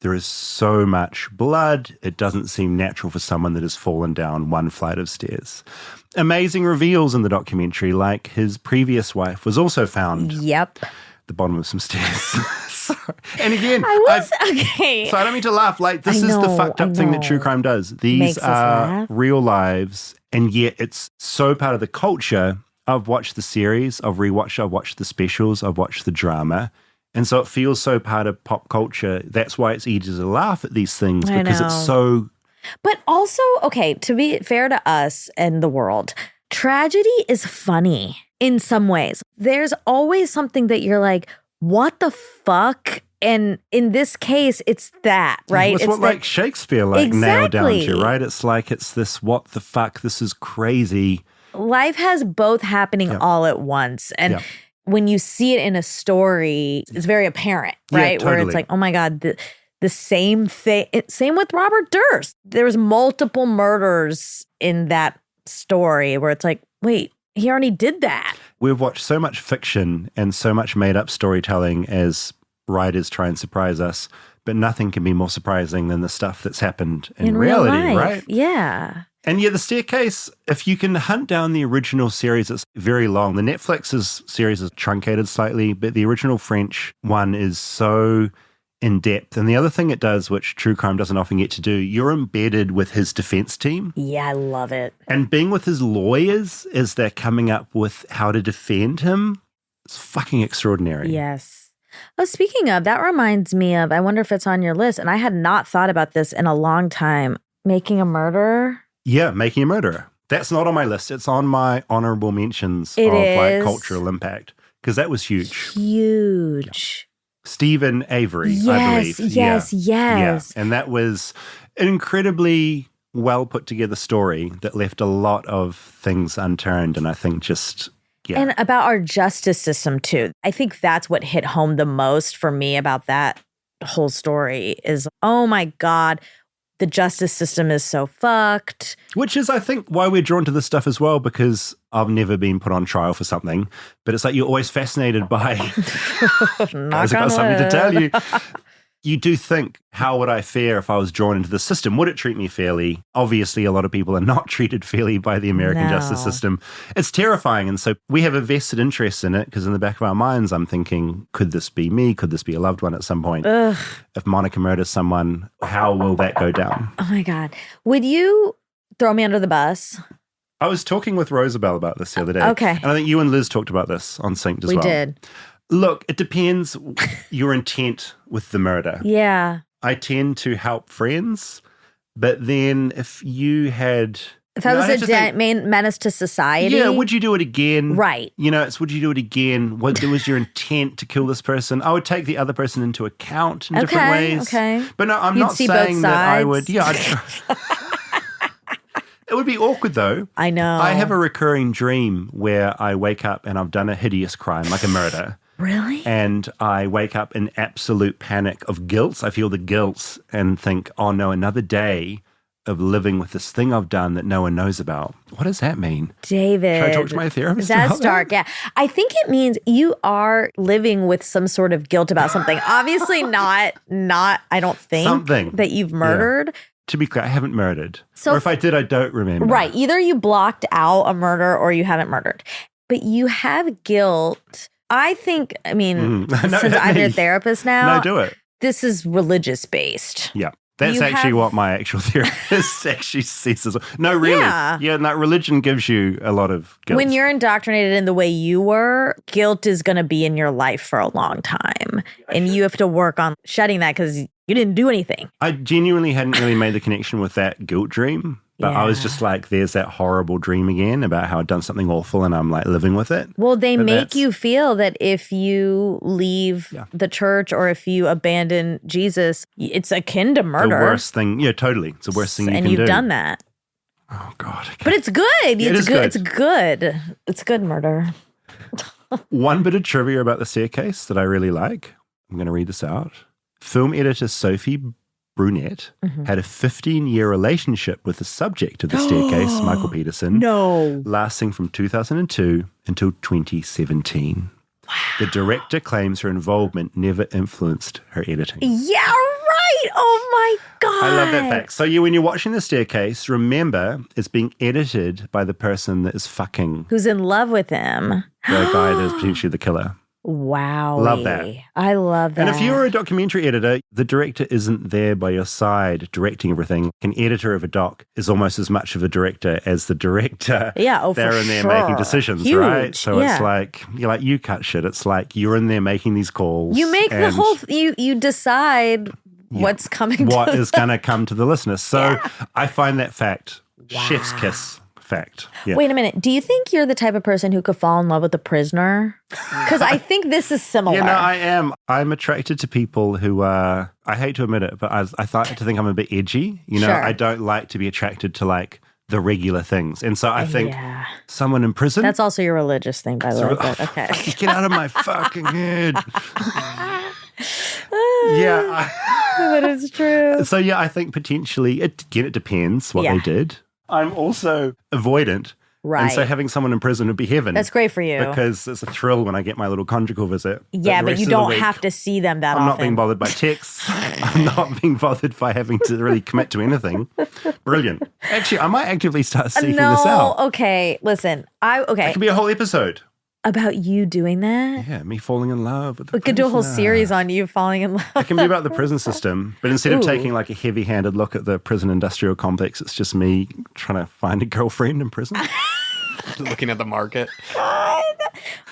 There is so much blood. It doesn't seem natural for someone that has fallen down one flight of stairs. Amazing reveals in the documentary, like his previous wife was also found. Yep. The bottom of some stairs. And again, okay. So I don't mean to laugh. Like, this is the fucked up thing that true crime does. These are real lives, and yet it's so part of the culture. I've watched the series, I've watched the specials, I've watched the drama. And so it feels so part of pop culture. That's why it's easy to laugh at these things because it's so... But also, okay, to be fair to us and the world, tragedy is funny in some ways. There's always something that you're like, what the fuck And in this case, it's that, right? It's what like Shakespeare nailed down to, right? It's like it's this what the fuck, this is crazy. Life has both happening all at once. And when you see it in a story, it's very apparent, right? Totally. Where it's like, oh my God, the same thing. Same with Robert Durst. There's multiple murders in that story where it's like, wait, he already did that. We've watched so much fiction and so much made-up storytelling as writers try and surprise us, but nothing can be more surprising than the stuff that's happened in reality, real life. Right? Yeah. And The Staircase, if you can hunt down the original series, it's very long. The Netflix series is truncated slightly, but the original French one is so in-depth. And the other thing it does, which true crime doesn't often get to do, you're embedded with his defense team. Yeah, I love it. And being with his lawyers as they're coming up with how to defend him, it's fucking extraordinary. Yes. Oh, speaking of, that reminds me of, I wonder if it's on your list, and I had not thought about this in a long time, Making a Murderer. Yeah, Making a Murderer. That's not on my list. It's on my honorable mentions It of like is. cultural impact, because that was huge. Huge. Stephen Avery, I believe. Yes. Yeah. And that was an incredibly well put together story that left a lot of things unturned. And I think just, And about our justice system too. I think that's what hit home the most for me about that whole story is, oh my God, the justice system is so fucked. Which is, I think, why we're drawn to this stuff as well, because I've never been put on trial for something, but it's like you're always fascinated by, I've got something to tell you. You do think, how would I fare if I was drawn into the system? Would it treat me fairly? Obviously, a lot of people are not treated fairly by the American justice system. It's terrifying. And so we have a vested interest in it because in the back of our minds, I'm thinking, could this be me? Could this be a loved one at some point? Ugh. If Monica murders someone, how will that go down? Oh my God. Would you throw me under the bus? I was talking with Rosabelle about this the other day. Okay. And I think you and Liz talked about this on Synced as well. We did. Look, it depends your intent with the murder. Yeah. I tend to help friends, but then if you had... If I was a main menace to society. Yeah, would you do it again? Right. You know, it's would you do it again? What was your intent to kill this person? I would take the other person into account in different ways. Okay. But no, I'm You'd not see saying both that I sides. would... Yeah, it would be awkward though. I know. I have a recurring dream where I wake up and I've done a hideous crime, like a murder. Really? And I wake up in absolute panic of guilt. I feel the guilt and think, oh no, another day of living with this thing I've done that no one knows about. What does that mean? David. Should I talk to my therapist? That's about dark. Yeah. I think it means you are living with some sort of guilt about something. Obviously not, I don't think, Something. that you've murdered. Yeah. To be clear, I haven't murdered. So or if I did, I don't remember. Right. Either you blocked out a murder or you haven't murdered. But you have guilt. I think, I mean, since I'm your therapist now. No, do it. This is religious based. Yeah. That's You actually have- what my actual therapist actually says. No, really. Yeah. No, religion gives you a lot of guilt. When you're indoctrinated in the way you were, guilt is going to be in your life for a long time. And you have to work on shedding that because you didn't do anything. I genuinely hadn't really made the connection with that guilt dream. But I was just like, there's that horrible dream again about how I'd done something awful and I'm like living with it. Well, they But make that's- you feel that if you leave the church or if you abandon Jesus, it's akin to murder. The worst thing. Yeah, totally. It's the worst thing you can do. And you've done that. Oh, God. Okay. But it's good. Yeah, It's it is good. good. It's good. It's good murder. One bit of trivia about The Staircase that I really like. I'm going to read this out. Film editor Sophie Brunette had a 15-year relationship with the subject of The Staircase, Michael Peterson. No. Lasting from 2002 until 2017. Wow. The director claims her involvement never influenced her editing. Yeah, right. Oh my God. I love that fact. So when you're watching The Staircase, remember it's being edited by the person that is fucking Who's in love with him. the guy that is potentially the killer. Wow. Love that. I love that. And if you're a documentary editor, the director isn't there by your side directing everything. An editor of a doc is almost as much of a director as the director. Yeah, oh, They're for in there sure. making decisions, Huge. right? So Yeah. it's like, you're like, you cut shit. It's like you're in there making these calls. You make the and whole, you decide what's coming what to is going to come to the listener. So I find that fact chef's kiss fact. Yeah. Wait a minute. Do you think you're the type of person who could fall in love with a prisoner? Because I think this is similar. Yeah, no, I am. I'm attracted to people who are, I hate to admit it, but I thought to think I'm a bit edgy. You know, Sure. I don't like to be attracted to like the regular things. And so I think someone in prison. That's also your religious thing, by the way. But okay. Get out of my fucking head. Yeah. But it's true. So yeah, I think potentially, it depends what they did. I'm also avoidant. Right. And so having someone in prison would be heaven. That's great for you. Because it's a thrill when I get my little conjugal visit. Yeah, but you don't have to see them that I'm often. not being bothered by texts. I'm not being bothered by having to really commit to anything. Brilliant. Actually, I might actively start seeking this out. Okay, listen. It could be a whole episode. About you doing that? Yeah, me falling in love with the We could do a whole prisoner. series on you falling in love. It can be about the prison system, but instead of Ooh. taking like a heavy-handed look at the prison industrial complex, it's just me trying to find a girlfriend in prison. Looking at the market. God.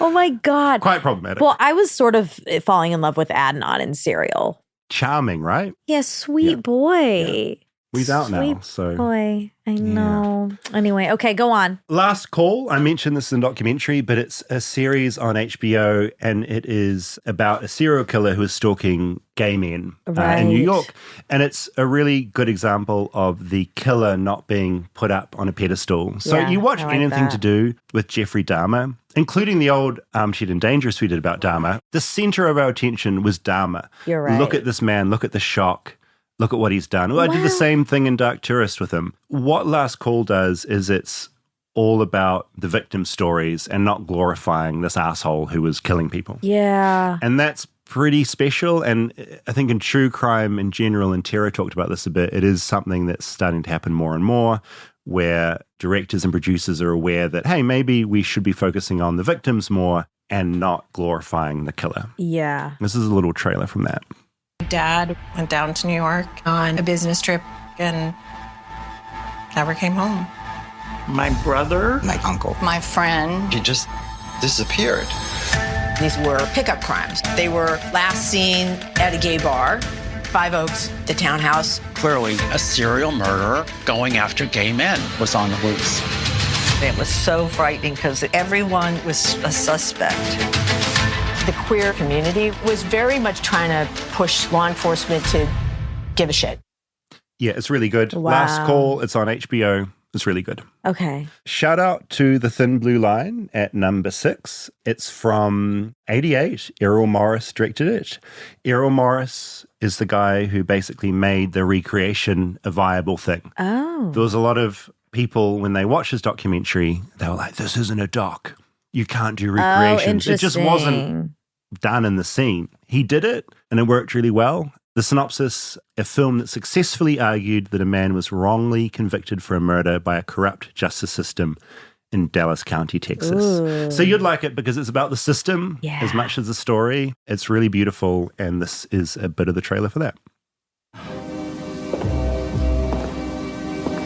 Oh my God. Quite problematic. Well, I was sort of falling in love with Adnan in Serial. Charming, right? Yeah, sweet boy. Yeah. He's out now, Sweet so. boy. I know. Anyway, okay, go on. Last Call, I mentioned this in the documentary, but it's a series on HBO, and it is about a serial killer who is stalking gay men in New York. And it's a really good example of the killer not being put up on a pedestal. So Yeah, you watch I like anything that. to do with Jeffrey Dahmer, including the old Armchair and Dangerous we did about Dahmer. The center of our attention was Dahmer. You're right. Look at this man, look at the shock. Look at what he's done. Well, I did the same thing in Dark Tourist with him. What Last Call does is it's all about the victim stories and not glorifying this asshole who was killing people. Yeah. And that's pretty special. And I think in true crime in general, and Terra talked about this a bit, it is something that's starting to happen more and more, where directors and producers are aware that, hey, maybe we should be focusing on the victims more and not glorifying the killer. Yeah. This is a little trailer from that. Dad went down to New York on a business trip and never came home. My brother, my uncle, My friend, he just disappeared. these were pickup crimes. They were last seen at a gay bar, 5 Oaks, the townhouse. Clearly, a serial murderer going after gay men was on the loose. It was so frightening because everyone was a suspect. The queer community was very much trying to push law enforcement to give a shit. Yeah, it's really good. Wow. Last Call, it's on HBO. It's really good. Okay. Shout out to The Thin Blue Line at number 6. It's from 88. Errol Morris directed it. Errol Morris is the guy who basically made the recreation a viable thing. Oh. There was a lot of people, when they watched his documentary, they were like, this isn't a doc. You can't do recreation. It just wasn't done in the scene. He did it, and it worked really well. The synopsis, a film that successfully argued that a man was wrongly convicted for a murder by a corrupt justice system in Dallas County, Texas. Ooh. So you'd like it because it's about the system as much as the story. It's really beautiful, and this is a bit of the trailer for that.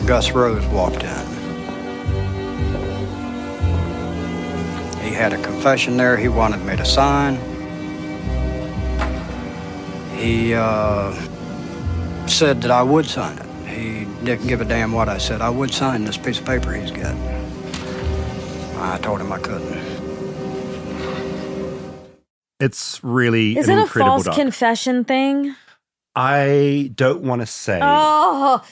Gus Rose walked in. He had a confession there he wanted me to sign. He said that I would sign it. He didn't give a damn what I said. I would sign this piece of paper he's got. I told him I couldn't. It's really Is an it a incredible false doc. confession thing? I don't want to say. Oh,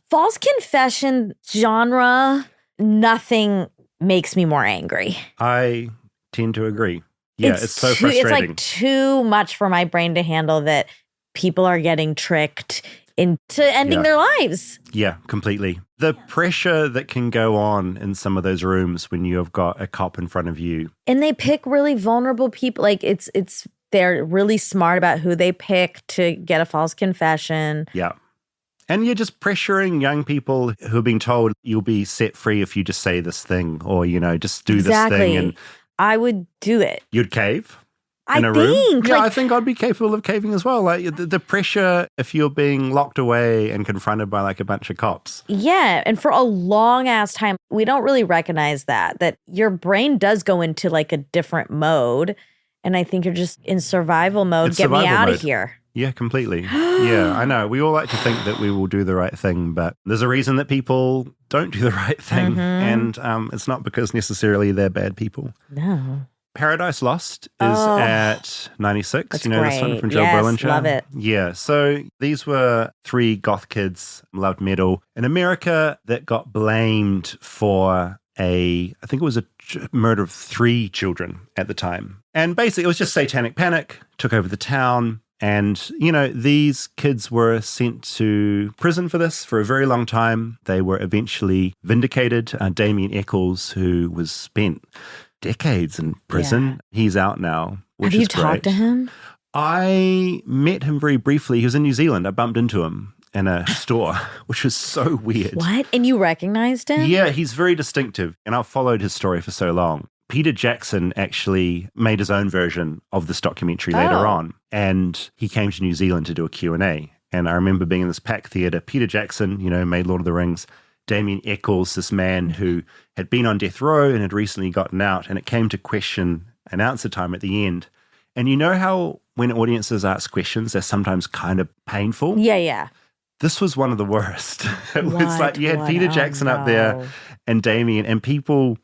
false confession genre, nothing makes me more angry. I tend to agree. Yeah, it's so frustrating. It's like too much for my brain to handle that people are getting tricked into ending their lives. Yeah, completely. The pressure that can go on in some of those rooms when you have got a cop in front of you. And they pick really vulnerable people. Like they're really smart about who they pick to get a false confession. Yeah. And you're just pressuring young people who are being told you'll be set free if you just say this thing or, just do this thing. And I would do it. you'd cave I in a room. think, Yeah, like- I think I'd be capable of caving as well. Like the pressure if you're being locked away and confronted by like a bunch of cops. Yeah. And for a long ass time, we don't really recognize that your brain does go into like a different mode. And I think you're just in survival mode. It's Get me survival out mode. of here. Yeah, completely. Yeah, I know. We all like to think that we will do the right thing, but there's a reason that people don't do the right thing. And it's not because necessarily they're bad people. No. Paradise Lost is at 96. That's you know this one great. from Joe Yes, Berlinger? love it. Yeah. So these were 3 goth kids, loved metal, in America that got blamed for I think it was a murder of 3 children at the time. And basically it was just satanic panic, took over the town. And, you know, these kids were sent to prison for this for a very long time. They were eventually vindicated. Damien Eccles, who was spent decades in prison, he's out now, which Have you is great. talked to him? I met him very briefly. He was in New Zealand. I bumped into him in a store, which was so weird. What? And you recognized him? Yeah, he's very distinctive. And I've followed his story for so long. Peter Jackson actually made his own version of this documentary later on. And he came to New Zealand to do a Q&A. And I remember being in this packed theater. Peter Jackson, you know, made Lord of the Rings. Damien Eccles, this man who had been on death row and had recently gotten out. And it came to question and answer time at the end. And you know how when audiences ask questions, they're sometimes kind of painful? Yeah, yeah. This was one of the worst. It was What? like you had Peter Jackson up there and Damien, and people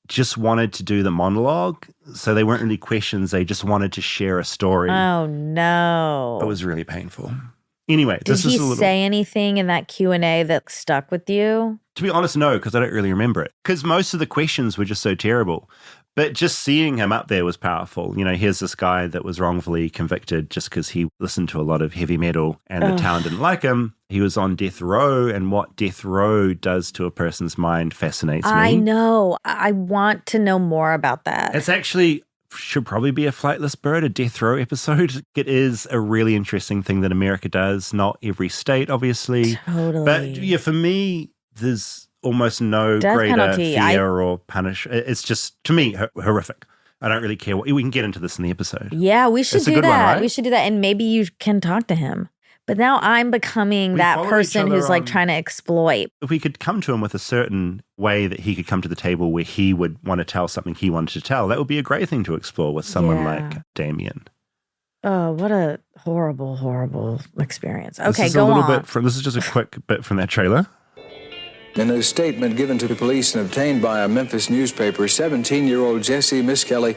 just wanted to do the monologue. So they weren't really questions. They just wanted to share a story. Oh, no. It was really painful. Anyway, Did this he is a little... say anything in that Q&A that stuck with you? To be honest, no, because I don't really remember it. Because most of the questions were just so terrible. But just seeing him up there was powerful. You know, here's this guy that was wrongfully convicted just because he listened to a lot of heavy metal and the town didn't like him. He was on death row, and what death row does to a person's mind fascinates me. I know. I want to know more about that. It's actually... should probably be a Flightless Bird, a death row episode. It is a really interesting thing that America does. Not every state, obviously. Totally. But yeah, for me, there's almost no Death greater penalty, fear or punish. It's just, to me, horrific. I don't really care. We can get into this in the episode. Yeah, we should It's a do good that. one, right? We should do that. And maybe you can talk to him. But now I'm becoming We that follow person each who's other like on- trying to exploit. If we could come to him with a certain way that he could come to the table where he would want to tell something he wanted to tell, that would be a great thing to explore with someone like Damien. Oh, what a horrible, horrible experience. This Okay, is go a little on. bit from, this is just a quick bit from that trailer. In a statement given to the police and obtained by a Memphis newspaper, 17-year-old Jesse Miskelly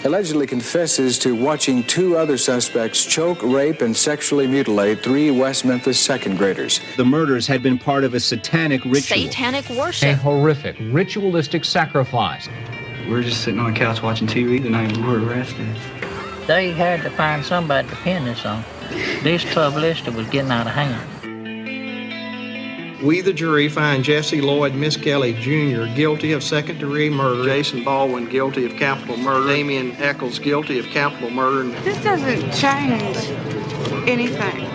allegedly confesses to watching 2 other suspects choke, rape, and sexually mutilate 3 West Memphis second graders. The murders had been part of a satanic ritual. Satanic A worship. horrific, ritualistic sacrifice. We were just sitting on the couch watching TV the night we were arrested. They had to find somebody to pin this on. This publicity was getting out of hand. We, the jury, find Jesse Lloyd Miskelly Jr. guilty of second-degree murder, Jason Baldwin guilty of capital murder, Damien Eccles guilty of capital murder. This doesn't change anything.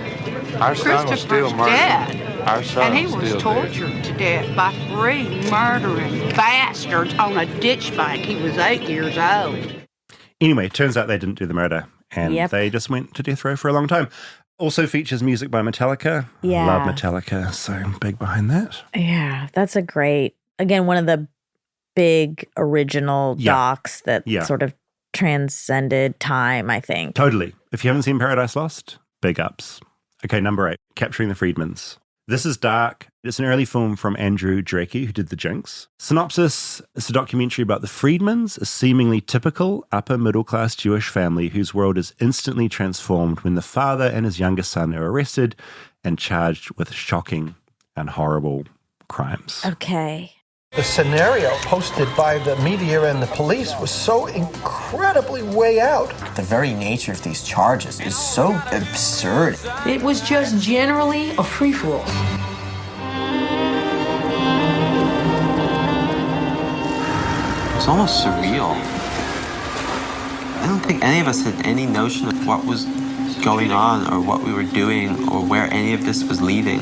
Our son was still Christopher's murdered. dead, Our son and he was was still tortured to death by 3 murdering bastards on a ditch bank. He was 8 years old. Anyway, it turns out they didn't do the murder, and they just went to death row for a long time. Also features music by Metallica. Yeah. Love Metallica, so big behind that. Yeah, that's a great, again, one of the big original docs that sort of transcended time, I think. Totally. If you haven't seen Paradise Lost, big ups. Okay, number 8, Capturing the Freedmans. This is dark. It's an early film from Andrew Drakey, who did The Jinx. Synopsis, it's a documentary about the Freedmans, a seemingly typical upper-middle-class Jewish family whose world is instantly transformed when the father and his younger son are arrested and charged with shocking and horrible crimes. Okay. The scenario posted by the media and the police was so incredibly way out. The very nature of these charges is so absurd. It was just generally a free-for-all. It's almost surreal. I don't think any of us had any notion of what was going on or what we were doing or where any of this was leading.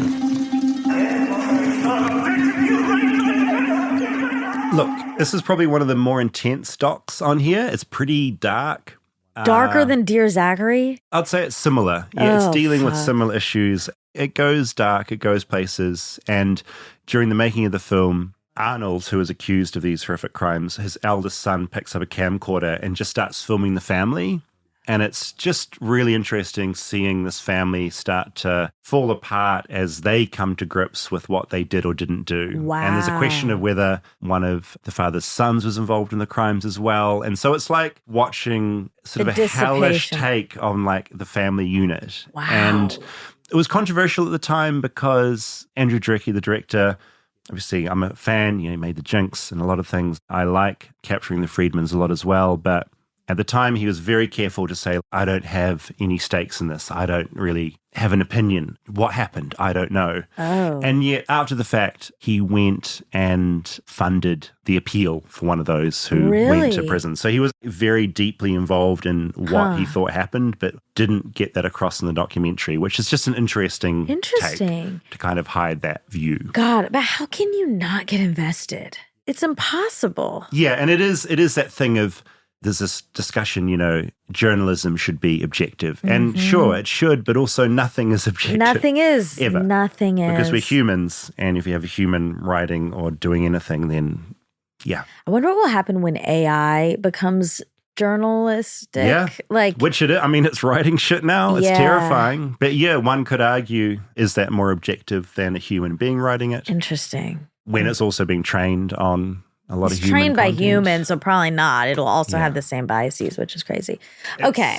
Look, this is probably one of the more intense docs on here. It's pretty dark. Darker than Dear Zachary? I'd say it's similar. Yeah, it's Oh, dealing with fuck. similar issues. It goes dark, it goes places. And during the making of the film, Arnold, who is accused of these horrific crimes, his eldest son picks up a camcorder and just starts filming the family. And it's just really interesting seeing this family start to fall apart as they come to grips with what they did or didn't do. Wow. And there's a question of whether one of the father's sons was involved in the crimes as well. And so it's like watching sort of a hellish take on like the family unit. Wow. And it was controversial at the time because Andrew Drecke, the director, obviously I'm a fan, he made The Jinx and a lot of things. I like Capturing the Freedmans a lot as well, but at the time, he was very careful to say, I don't have any stakes in this. I don't really have an opinion. What happened? I don't know. Oh. And yet, after the fact, he went and funded the appeal for one of those who went to prison. So he was very deeply involved in what he thought happened, but didn't get that across in the documentary, which is just an interesting take to kind of hide that view. God, but how can you not get invested? It's impossible. Yeah, and it is that thing of, there's this discussion, journalism should be objective. And sure, it should, but also nothing is objective. Nothing is. Ever. Nothing is. Because we're humans, and if you have a human writing or doing anything, then yeah. I wonder what will happen when AI becomes journalistic. Yeah, like, which it is. I mean, it's writing shit now. It's terrifying. But yeah, one could argue, is that more objective than a human being writing it? Interesting. When it's also being trained on a lot of it's human trained by content. humans, so probably not. It'll also have the same biases, which is crazy. Okay.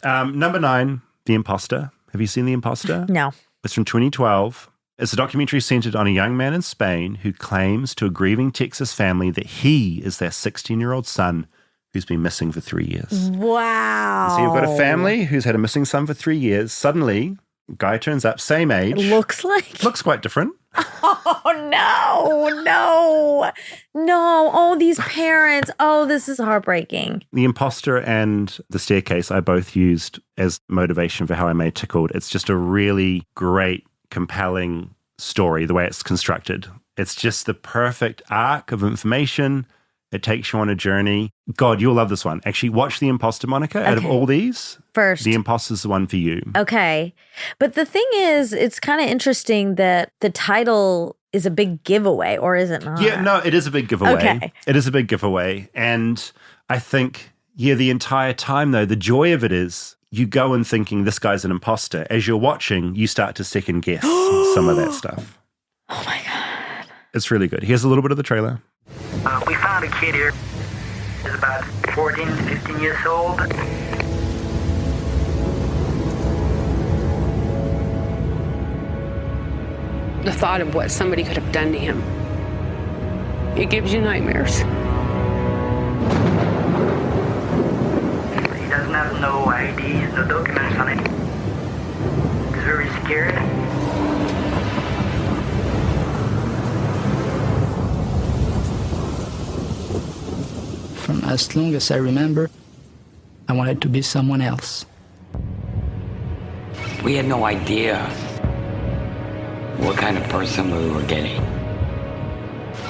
Number 9, The Imposter. Have you seen The Imposter? No. It's from 2012. It's a documentary centered on a young man in Spain who claims to a grieving Texas family that he is their 16-year-old son who's been missing for 3 years. Wow. So you've got a family who's had a missing son for 3 years. Suddenly, guy turns up, same age. Looks quite different. Oh, no. Oh, these parents. Oh, this is heartbreaking. The Imposter and The Staircase I both used as motivation for How I Made Tickled. It's just a really great, compelling story, the way it's constructed. It's just the perfect arc of information. It takes you on a journey. God, you'll love this one. Actually, watch The Imposter, Monica. Out of all these, first, The Imposter's the one for you. Okay. But the thing is, it's kind of interesting that the title is a big giveaway, or is it not? Yeah, no, it is a big giveaway. Okay. It is a big giveaway. And I think, the entire time, though, the joy of it is you go in thinking this guy's an imposter. As you're watching, you start to second guess some of that stuff. Oh, my God. It's really good. Here's a little bit of the trailer. We found a kid here. He's about 14, 15 years old. The thought of what somebody could have done to him, it gives you nightmares. He doesn't have no ID, no documents on it. He's very scared. From as long as I remember, I wanted to be someone else. We had no idea what kind of person we were getting.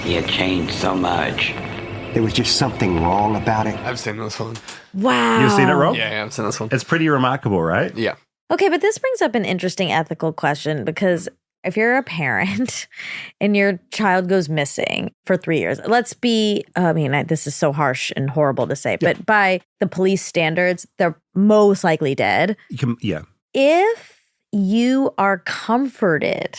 He had changed so much. There was just something wrong about it. I've seen this one. Wow. You've seen it, Rob? Yeah, I've seen this one. It's pretty remarkable, right? Yeah. Okay, but this brings up an interesting ethical question, because if you're a parent and your child goes missing for 3 years, let's be, this is so harsh and horrible to say, but by the police standards, they're most likely dead. If you are comforted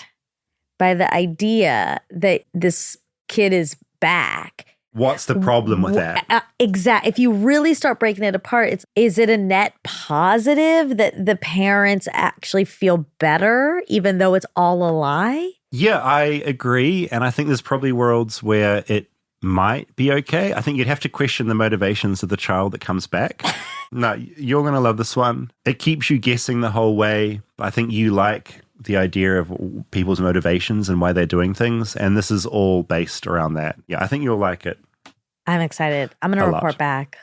by the idea that this kid is back, what's the problem with that? Exactly. If you really start breaking it apart, is it a net positive that the parents actually feel better, even though it's all a lie? Yeah, I agree. And I think there's probably worlds where it might be okay. I think you'd have to question the motivations of the child that comes back. No, you're going to love this one. It keeps you guessing the whole way. I think you like the idea of people's motivations and why they're doing things. And this is all based around that. Yeah, I think you'll like it. I'm excited. I'm going to report back.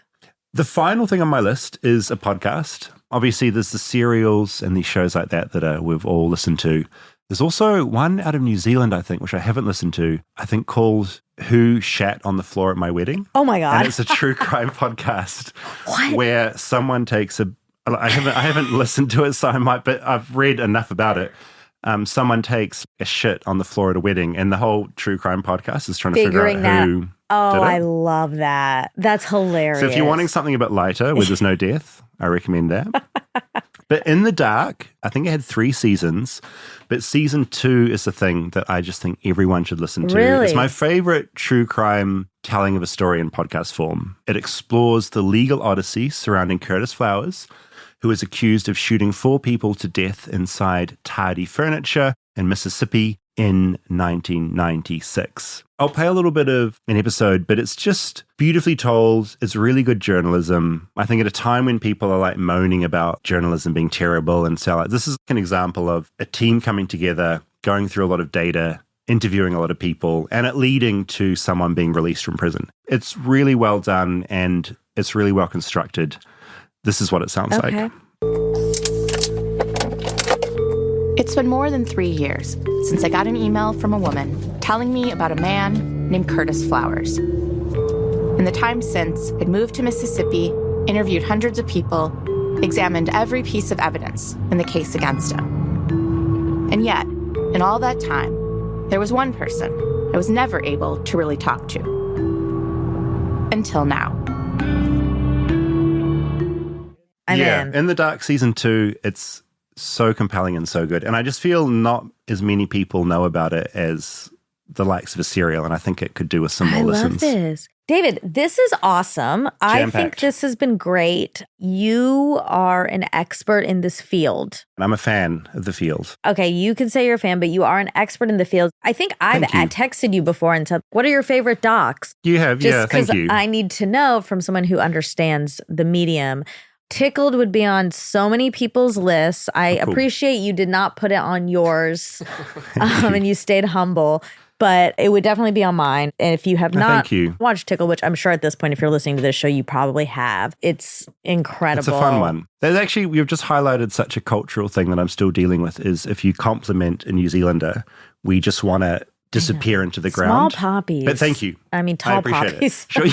The final thing on my list is a podcast. Obviously, there's the serials and these shows like that we've all listened to. There's also one out of New Zealand, I think, which I haven't listened to, I think called Who Shat on the Floor at My Wedding? Oh, my God. And it's a true crime podcast. What? Where someone takes I haven't listened to it, so I might, but I've read enough about it. someone takes a shit on the floor at a wedding, and the whole true crime podcast is trying to figure out who did it. I love that. That's hilarious. So if you're wanting something a bit lighter where there's no death, I recommend that. But In the Dark, I think it had 3 seasons, but season 2 is the thing that I just think everyone should listen to. Really? It's my favorite true crime telling of a story in podcast form. It explores the legal odyssey surrounding Curtis Flowers, who is accused of shooting 4 people to death inside Tardy Furniture in Mississippi in 1996. I'll play a little bit of an episode, but it's just beautifully told. It's really good journalism. I think at a time when people are like moaning about journalism being terrible and so like, this is an example of a team coming together, going through a lot of data, interviewing a lot of people, and it leading to someone being released from prison. It's really well done and it's really well constructed. This is what it sounds like. It's been more than 3 years since I got an email from a woman telling me about a man named Curtis Flowers. In the time since, I'd moved to Mississippi, interviewed hundreds of people, examined every piece of evidence in the case against him. And yet, in all that time, there was one person I was never able to really talk to. Until now. In the Dark season 2, it's so compelling and so good. And I just feel not as many people know about it as the likes of a serial. And I think it could do with some more listens. I love this. David, this is awesome. I think this has been great. You are an expert in this field. And I'm a fan of the field. Okay, you can say you're a fan, but you are an expert in the field. I think I've texted you before and said, what are your favorite docs? You have, yeah, thank you. I need to know from someone who understands the medium. Tickled would be on so many people's lists. I appreciate you did not put it on yours and you stayed humble, but it would definitely be on mine. And if you have not watched Tickled, which I'm sure at this point, if you're listening to this show, you probably have, it's incredible. It's a fun one. There's actually, we've just highlighted such a cultural thing that I'm still dealing with is if you compliment a New Zealander, we just want to disappear into the ground. Small poppies. But thank you. I mean, tall poppies. Sure.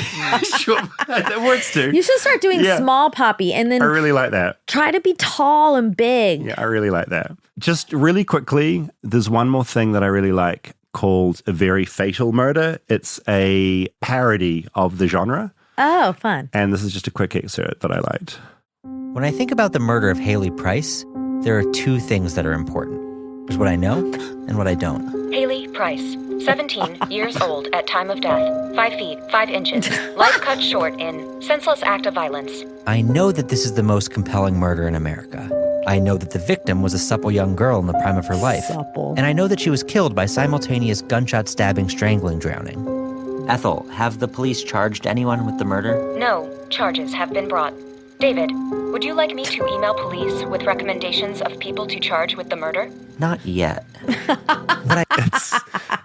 That works too. You should start doing small poppy and then I really like that. Try to be tall and big. Yeah, I really like that. Just really quickly, there's one more thing that I really like called A Very Fatal Murder. It's a parody of the genre. Oh, fun. And this is just a quick excerpt that I liked. When I think about the murder of Haley Price, there are 2 things that are important. There's what I know and what I don't. Haley Price, 17 years old at time of death, 5 feet, 5 inches, life cut short in senseless act of violence. I know that this is the most compelling murder in America. I know that the victim was a supple young girl in the prime of her life. And I know that she was killed by simultaneous gunshot stabbing, strangling, drowning. Ethel, have the police charged anyone with the murder? No charges have been brought. David, would you like me to email police with recommendations of people to charge with the murder? Not yet.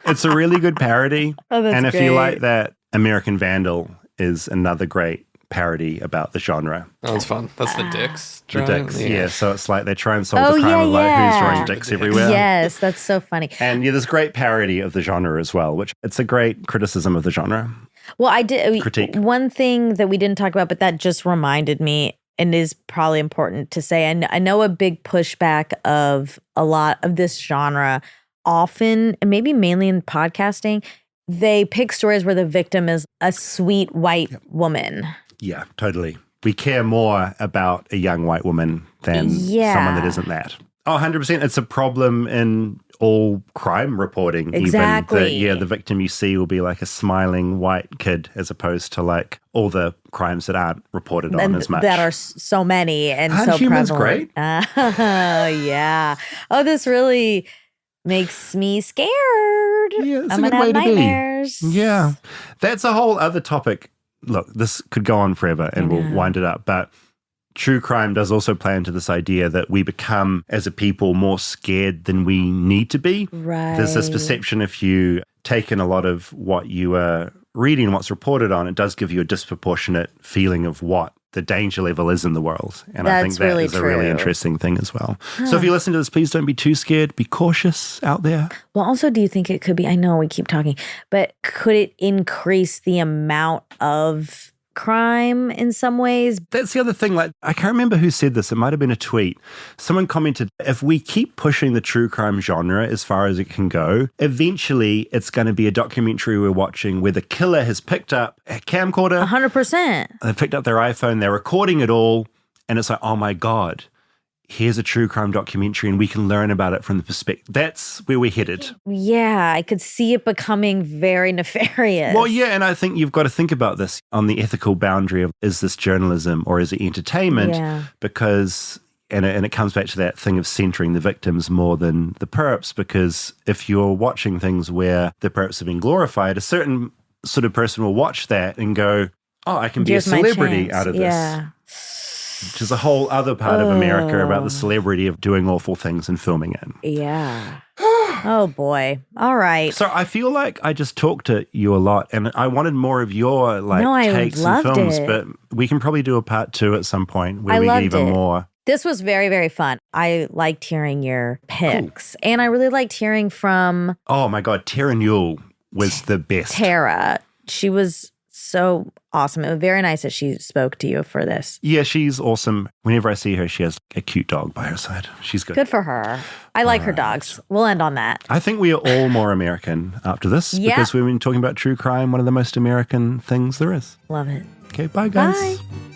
It's a really good parody. Oh, that's and if great. you like that, American Vandal is another great parody about the genre. That was fun. That's the dicks. The drawing? dicks, yeah. So it's like they try and solve the crime of like who's drawing dicks everywhere. Yes, that's so funny. And there's great parody of the genre as well, which it's a great criticism of the genre. Well, I did Critique. one thing that we didn't talk about, but that just reminded me and is probably important to say. I know a big pushback of a lot of this genre often, and maybe mainly in podcasting, they pick stories where the victim is a sweet white woman. Yeah, totally. We care more about a young white woman than someone that isn't that. Oh, 100%. It's a problem in all crime reporting. Exactly. Even the victim you see will be like a smiling white kid as opposed to like all the crimes that aren't reported on as much. That are so many and so humans prevalent. great? Yeah. Oh, this really makes me scared. Yeah, it's I'm a going good to have way to be. nightmares. Yeah. That's a whole other topic. Look, this could go on forever and we'll wind it up. But true crime does also play into this idea that we become, as a people, more scared than we need to be. Right. There's this perception if you take in a lot of what you are reading, what's reported on, it does give you a disproportionate feeling of what the danger level is in the world. And I think that really is a really interesting thing as well. So if you listen to this, please don't be too scared. Be cautious out there. Well, also, do you think it could be, I know we keep talking, but could it increase the amount of crime in some ways. That's the other thing. Like, I can't remember who said this. It might have been a tweet. Someone commented, if we keep pushing the true crime genre as far as it can go, eventually it's going to be a documentary we're watching where the killer has picked up a camcorder. 100%. They've picked up their iPhone. They're recording it all. And it's like, oh my God, here's a true crime documentary and we can learn about it from the perspective. That's where we're headed. Yeah, I could see it becoming very nefarious. Well, yeah, and I think you've got to think about this on the ethical boundary of, is this journalism or is it entertainment? Yeah. Because, and it comes back to that thing of centering the victims more than the perps, because if you're watching things where the perps have been glorified, a certain sort of person will watch that and go, oh, I can be a celebrity out of this. Yeah. Which is a whole other part of America about the celebrity of doing awful things and filming it. Yeah. Oh, boy. All right. So I feel like I just talked to you a lot, and I wanted more of your takes and films, but we can probably do a part 2 at some point where we get even more. This was very, very fun. I liked hearing your picks, and I really liked hearing from... Oh, my God. Terra Newell was the best. Terra. She was so awesome. It was very nice that she spoke to you for this. Yeah, she's awesome. Whenever I see her, she has a cute dog by her side. She's good. Good for her. I like her dogs. We'll end on that. I think we are all more American after this because we've been talking about true crime, one of the most American things there is. Love it. Okay, bye, guys. Bye.